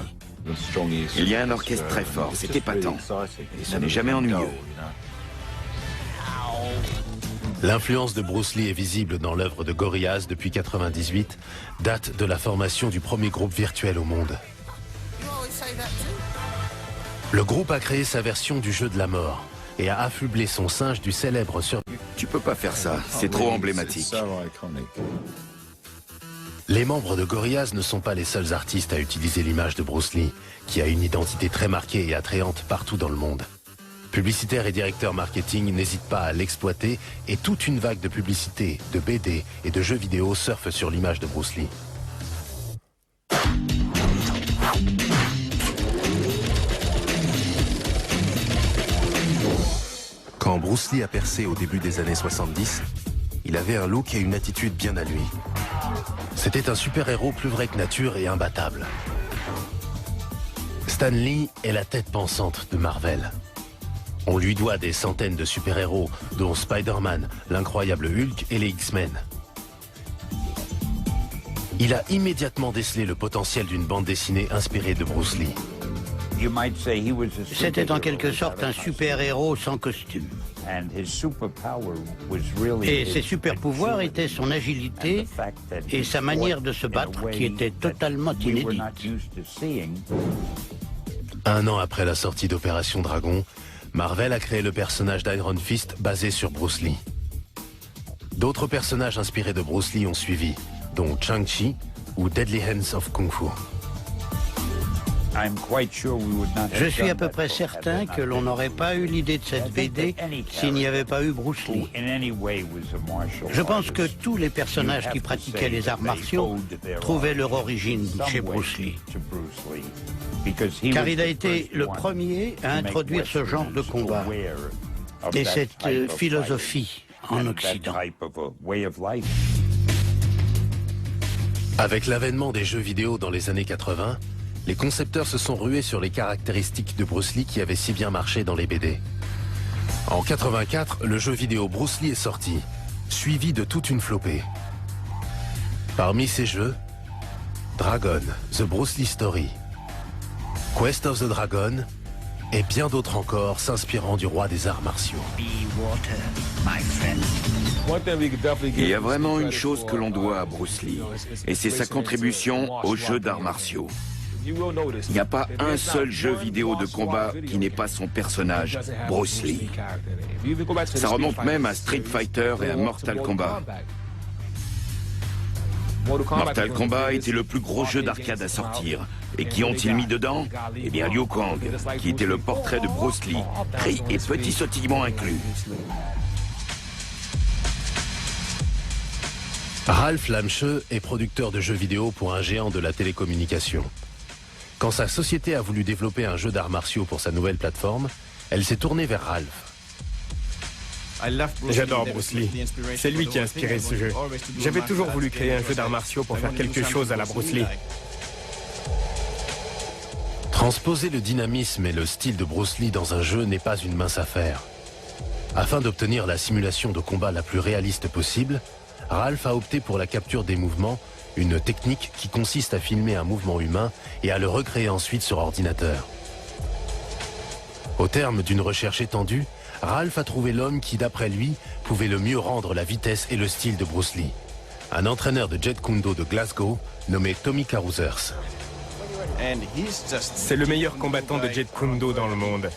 Il y a un orchestre très fort, c'est épatant, et ce n'est jamais ennuyeux. L'influence de Bruce Lee est visible dans l'œuvre de Gorillaz depuis 1998, date de la formation du premier groupe virtuel au monde. Le groupe a créé sa version du jeu de la mort et a affublé son singe du célèbre survivant. Tu peux pas faire ça, c'est trop emblématique. Les membres de Gorillaz ne sont pas les seuls artistes à utiliser l'image de Bruce Lee, qui a une identité très marquée et attrayante partout dans le monde. Publicitaires et directeurs marketing n'hésitent pas à l'exploiter et toute une vague de publicités, de BD et de jeux vidéo surfe sur l'image de Bruce Lee. Quand Bruce Lee a percé au début des années 70, il avait un look et une attitude bien à lui. C'était un super-héros plus vrai que nature et imbattable. Stan Lee est la tête pensante de Marvel. On lui doit des centaines de super-héros, dont Spider-Man, l'incroyable Hulk et les X-Men. Il a immédiatement décelé le potentiel d'une bande dessinée inspirée de Bruce Lee. C'était en quelque sorte un super-héros sans costume. Et ses super-pouvoirs étaient son agilité et sa manière de se battre qui était totalement inédite. Un an après la sortie d'Opération Dragon, Marvel a créé le personnage d'Iron Fist basé sur Bruce Lee. D'autres personnages inspirés de Bruce Lee ont suivi, dont Shang-Chi ou Deadly Hands of Kung Fu. Je suis à peu près certain que l'on n'aurait pas eu l'idée de cette BD s'il n'y avait pas eu Bruce Lee. Je pense que tous les personnages qui pratiquaient les arts martiaux trouvaient leur origine chez Bruce Lee. Car il a été le premier à introduire ce genre de combat et cette philosophie en Occident. Avec l'avènement des jeux vidéo dans les années 80, les concepteurs se sont rués sur les caractéristiques de Bruce Lee qui avaient si bien marché dans les BD. En 84, le jeu vidéo Bruce Lee est sorti, suivi de toute une flopée. Parmi ces jeux, Dragon, The Bruce Lee Story, Quest of the Dragon et bien d'autres encore s'inspirant du roi des arts martiaux. Il y a vraiment une chose que l'on doit à Bruce Lee, et c'est sa contribution aux jeux d'arts martiaux. Il n'y a pas un seul jeu vidéo de combat qui n'ait pas son personnage, Bruce Lee. Ça remonte même à Street Fighter et à Mortal Kombat. Mortal Kombat était le plus gros jeu d'arcade à sortir. Et qui ont-ils mis dedans? Eh bien Liu Kang, qui était le portrait de Bruce Lee, cris et petits sautillements inclus. Ralph Lamche est producteur de jeux vidéo pour un géant de la télécommunication. Quand sa société a voulu développer un jeu d'arts martiaux pour sa nouvelle plateforme, elle s'est tournée vers Ralph. J'adore Bruce Lee. C'est lui qui a inspiré ce jeu. J'avais toujours voulu créer un jeu d'arts martiaux pour faire quelque chose à la Bruce Lee. Transposer le dynamisme et le style de Bruce Lee dans un jeu n'est pas une mince affaire. Afin d'obtenir la simulation de combat la plus réaliste possible, Ralph a opté pour la capture des mouvements, une technique qui consiste à filmer un mouvement humain et à le recréer ensuite sur ordinateur. Au terme d'une recherche étendue, Ralph a trouvé l'homme qui, d'après lui, pouvait le mieux rendre la vitesse et le style de Bruce Lee. Un entraîneur de Jeet Kune Do de Glasgow, nommé Tommy Carousers. C'est le meilleur combattant de Jeet Kune Do dans le monde.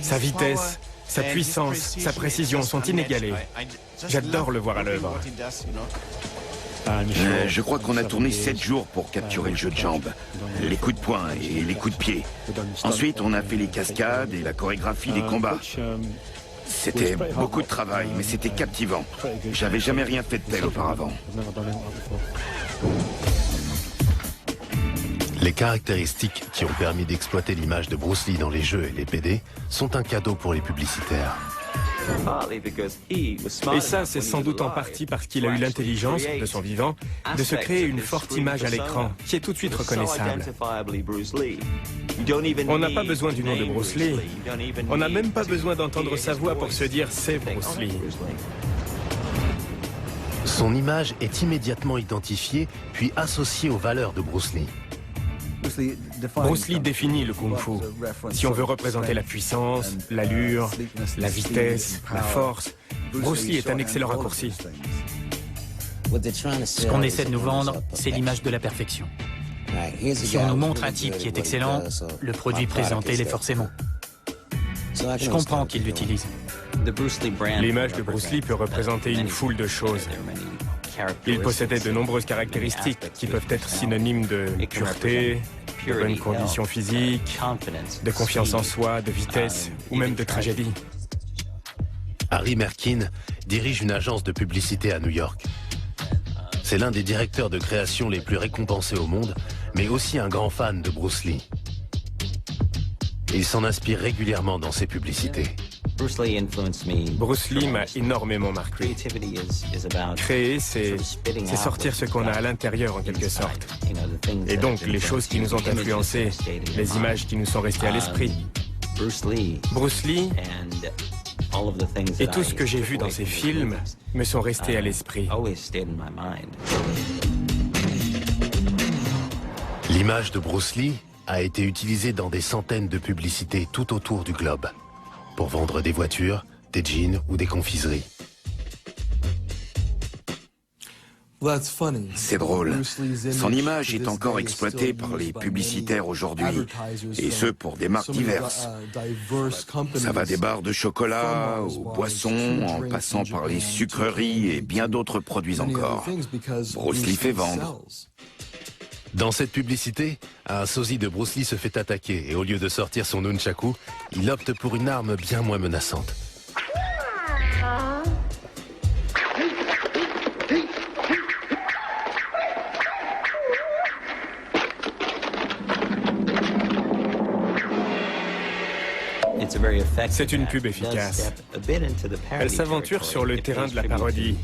Sa vitesse, sa puissance, sa précision sont inégalées. J'adore le voir à l'œuvre. Je crois qu'on a tourné 7 jours pour capturer le jeu de jambes, les coups de poing et les coups de pied. Ensuite, on a fait les cascades et la chorégraphie des combats. C'était beaucoup de travail, mais c'était captivant. J'avais jamais rien fait de tel auparavant. Les caractéristiques qui ont permis d'exploiter l'image de Bruce Lee dans les jeux et les BD sont un cadeau pour les publicitaires. Et ça, c'est sans doute en partie parce qu'il a eu l'intelligence, de son vivant, de se créer une forte image à l'écran, qui est tout de suite reconnaissable. On n'a pas besoin du nom de Bruce Lee. On n'a même pas besoin d'entendre sa voix pour se dire « c'est Bruce Lee ». Son image est immédiatement identifiée, puis associée aux valeurs de Bruce Lee. Bruce Lee définit le kung-fu. Si on veut représenter la puissance, l'allure, la vitesse, la force, Bruce Lee est un excellent raccourci. Ce qu'on essaie de nous vendre, c'est l'image de la perfection. Si on nous montre un type qui est excellent, le produit présenté l'est forcément. Je comprends qu'il l'utilise. L'image de Bruce Lee peut représenter une foule de choses. Il possédait de nombreuses caractéristiques qui peuvent être synonymes de pureté, de bonnes conditions physiques, de confiance en soi, de vitesse ou même de tragédie. Harry Merkin dirige une agence de publicité à New York. C'est l'un des directeurs de création les plus récompensés au monde, mais aussi un grand fan de Bruce Lee. Il s'en inspire régulièrement dans ses publicités. Bruce Lee m'a énormément marqué. Créer, c'est sortir ce qu'on a à l'intérieur en quelque sorte. Et donc les choses qui nous ont influencés, les images qui nous sont restées à l'esprit. Bruce Lee et tout ce que j'ai vu dans ses films me sont restés à l'esprit. L'image de Bruce Lee a été utilisée dans des centaines de publicités tout autour du globe, pour vendre des voitures, des jeans ou des confiseries. C'est drôle. Son image est encore exploitée par les publicitaires aujourd'hui, et ce pour des marques diverses. Ça va des barres de chocolat aux boissons, en passant par les sucreries et bien d'autres produits encore. Bruce Lee fait vendre. Dans cette publicité, un sosie de Bruce Lee se fait attaquer et au lieu de sortir son nunchaku, il opte pour une arme bien moins menaçante. C'est une pub efficace. Elle s'aventure sur le terrain de la parodie.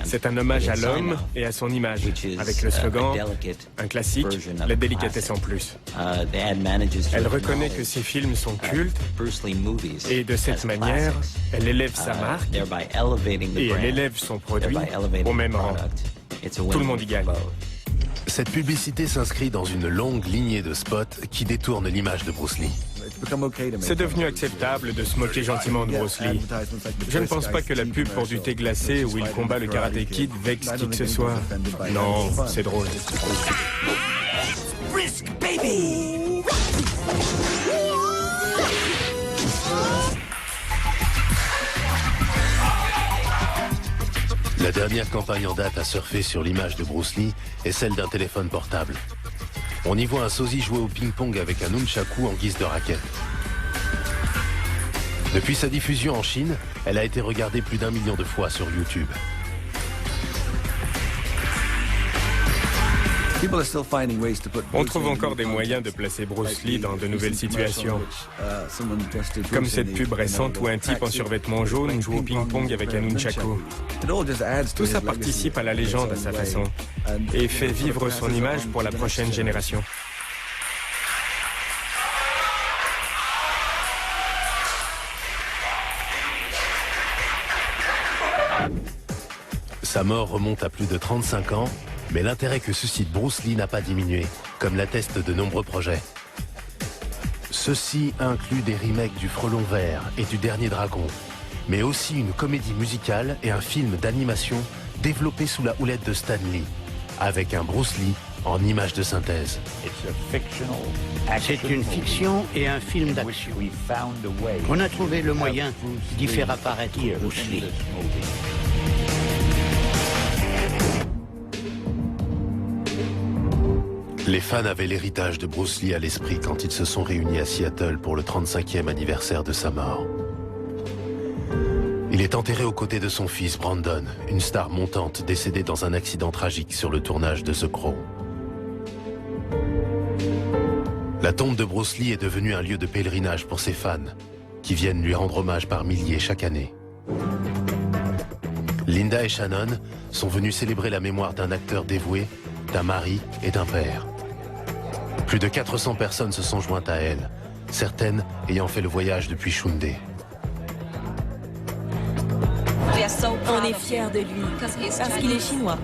C'est un hommage à l'homme et à son image, avec le slogan « Un classique, la délicatesse en plus ». Elle reconnaît que ses films sont cultes et de cette manière, elle élève sa marque et elle élève son produit au même rang. Tout le monde y gagne. Cette publicité s'inscrit dans une longue lignée de spots qui détournent l'image de Bruce Lee. C'est devenu acceptable de se moquer gentiment de Bruce Lee. Je ne pense pas que la pub pour du thé glacé où il combat le Karate Kid vexe qui que ce soit. Non, c'est drôle. Brisk baby! La dernière campagne en date à surfer sur l'image de Bruce Lee est celle d'un téléphone portable. On y voit un sosie jouer au ping-pong avec un nunchaku en guise de raquette. Depuis sa diffusion en Chine, elle a été regardée plus d'1 million de fois sur YouTube. On trouve encore des moyens de placer Bruce Lee dans de nouvelles situations. Comme cette pub récente où un type en survêtement jaune joue au ping-pong avec un nunchaku. Tout ça participe à la légende à sa façon et fait vivre son image pour la prochaine génération. Sa mort remonte à plus de 35 ans, mais l'intérêt que suscite Bruce Lee n'a pas diminué, comme l'attestent de nombreux projets. Ceux-ci incluent des remakes du Frelon Vert et du Dernier Dragon, mais aussi une comédie musicale et un film d'animation développé sous la houlette de Stan Lee, avec un Bruce Lee en image de synthèse. C'est une fiction et un film d'action. On a trouvé le moyen d'y faire apparaître Bruce Lee. Les fans avaient l'héritage de Bruce Lee à l'esprit quand ils se sont réunis à Seattle pour le 35e anniversaire de sa mort. Il est enterré aux côtés de son fils Brandon, une star montante décédée dans un accident tragique sur le tournage de The Crow. La tombe de Bruce Lee est devenue un lieu de pèlerinage pour ses fans. qui viennent lui rendre hommage par milliers chaque année. Linda et Shannon sont venus célébrer la mémoire d'un acteur dévoué, d'un mari et d'un père. Plus de 400 personnes se sont jointes à elle, certaines ayant fait le voyage depuis Shundé. On est fiers de lui, parce qu'il est chinois.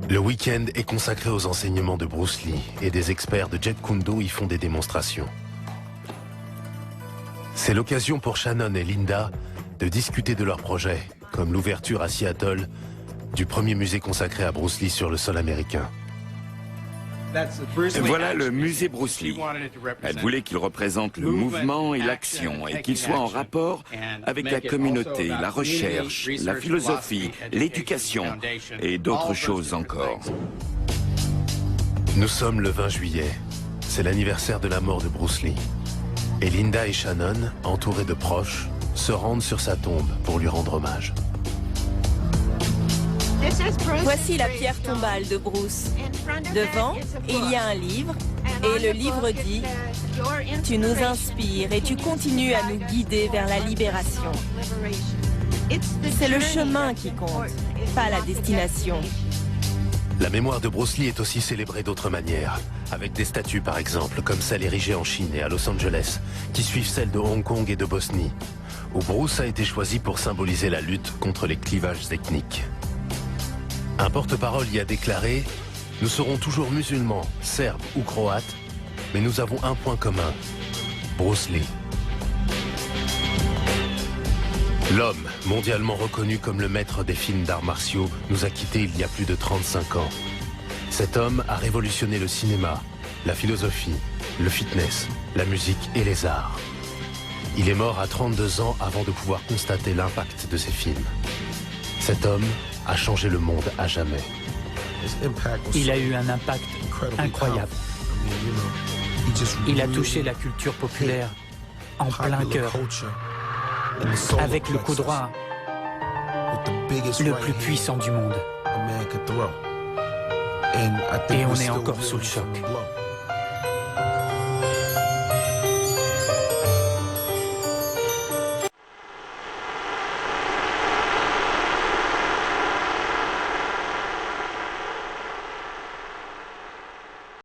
Le week-end est consacré aux enseignements de Bruce Lee et des experts de Jeet Kune Do y font des démonstrations. C'est l'occasion pour Shannon et Linda de discuter de leurs projets, comme l'ouverture à Seattle du premier musée consacré à Bruce Lee sur le sol américain. Voilà le musée Bruce Lee. Elle voulait qu'il représente le mouvement et l'action et qu'il soit en rapport avec la communauté, la recherche, la philosophie, l'éducation et d'autres choses encore. Nous sommes le 20 juillet. C'est l'anniversaire de la mort de Bruce Lee. Et Linda et Shannon, entourés de proches, se rendent sur sa tombe pour lui rendre hommage. Voici la pierre tombale de Bruce. Devant, il y a un livre, et le livre dit « Tu nous inspires et tu continues à nous guider vers la libération. » C'est le chemin qui compte, pas la destination. La mémoire de Bruce Lee est aussi célébrée d'autres manières, avec des statues par exemple, comme celle érigée en Chine et à Los Angeles, qui suivent celles de Hong Kong et de Bosnie, où Bruce a été choisi pour symboliser la lutte contre les clivages ethniques. Un porte-parole y a déclaré « Nous serons toujours musulmans, serbes ou croates, mais nous avons un point commun, Bruce Lee. » L'homme, mondialement reconnu comme le maître des films d'arts martiaux, nous a quittés il y a plus de 35 ans. Cet homme a révolutionné le cinéma, la philosophie, le fitness, la musique et les arts. Il est mort à 32 ans avant de pouvoir constater l'impact de ses films. Cet homme a changé le monde à jamais. Il a eu un impact incroyable. Il a touché la culture populaire en plein cœur, avec le coup droit le plus puissant du monde. Et on est encore sous le choc.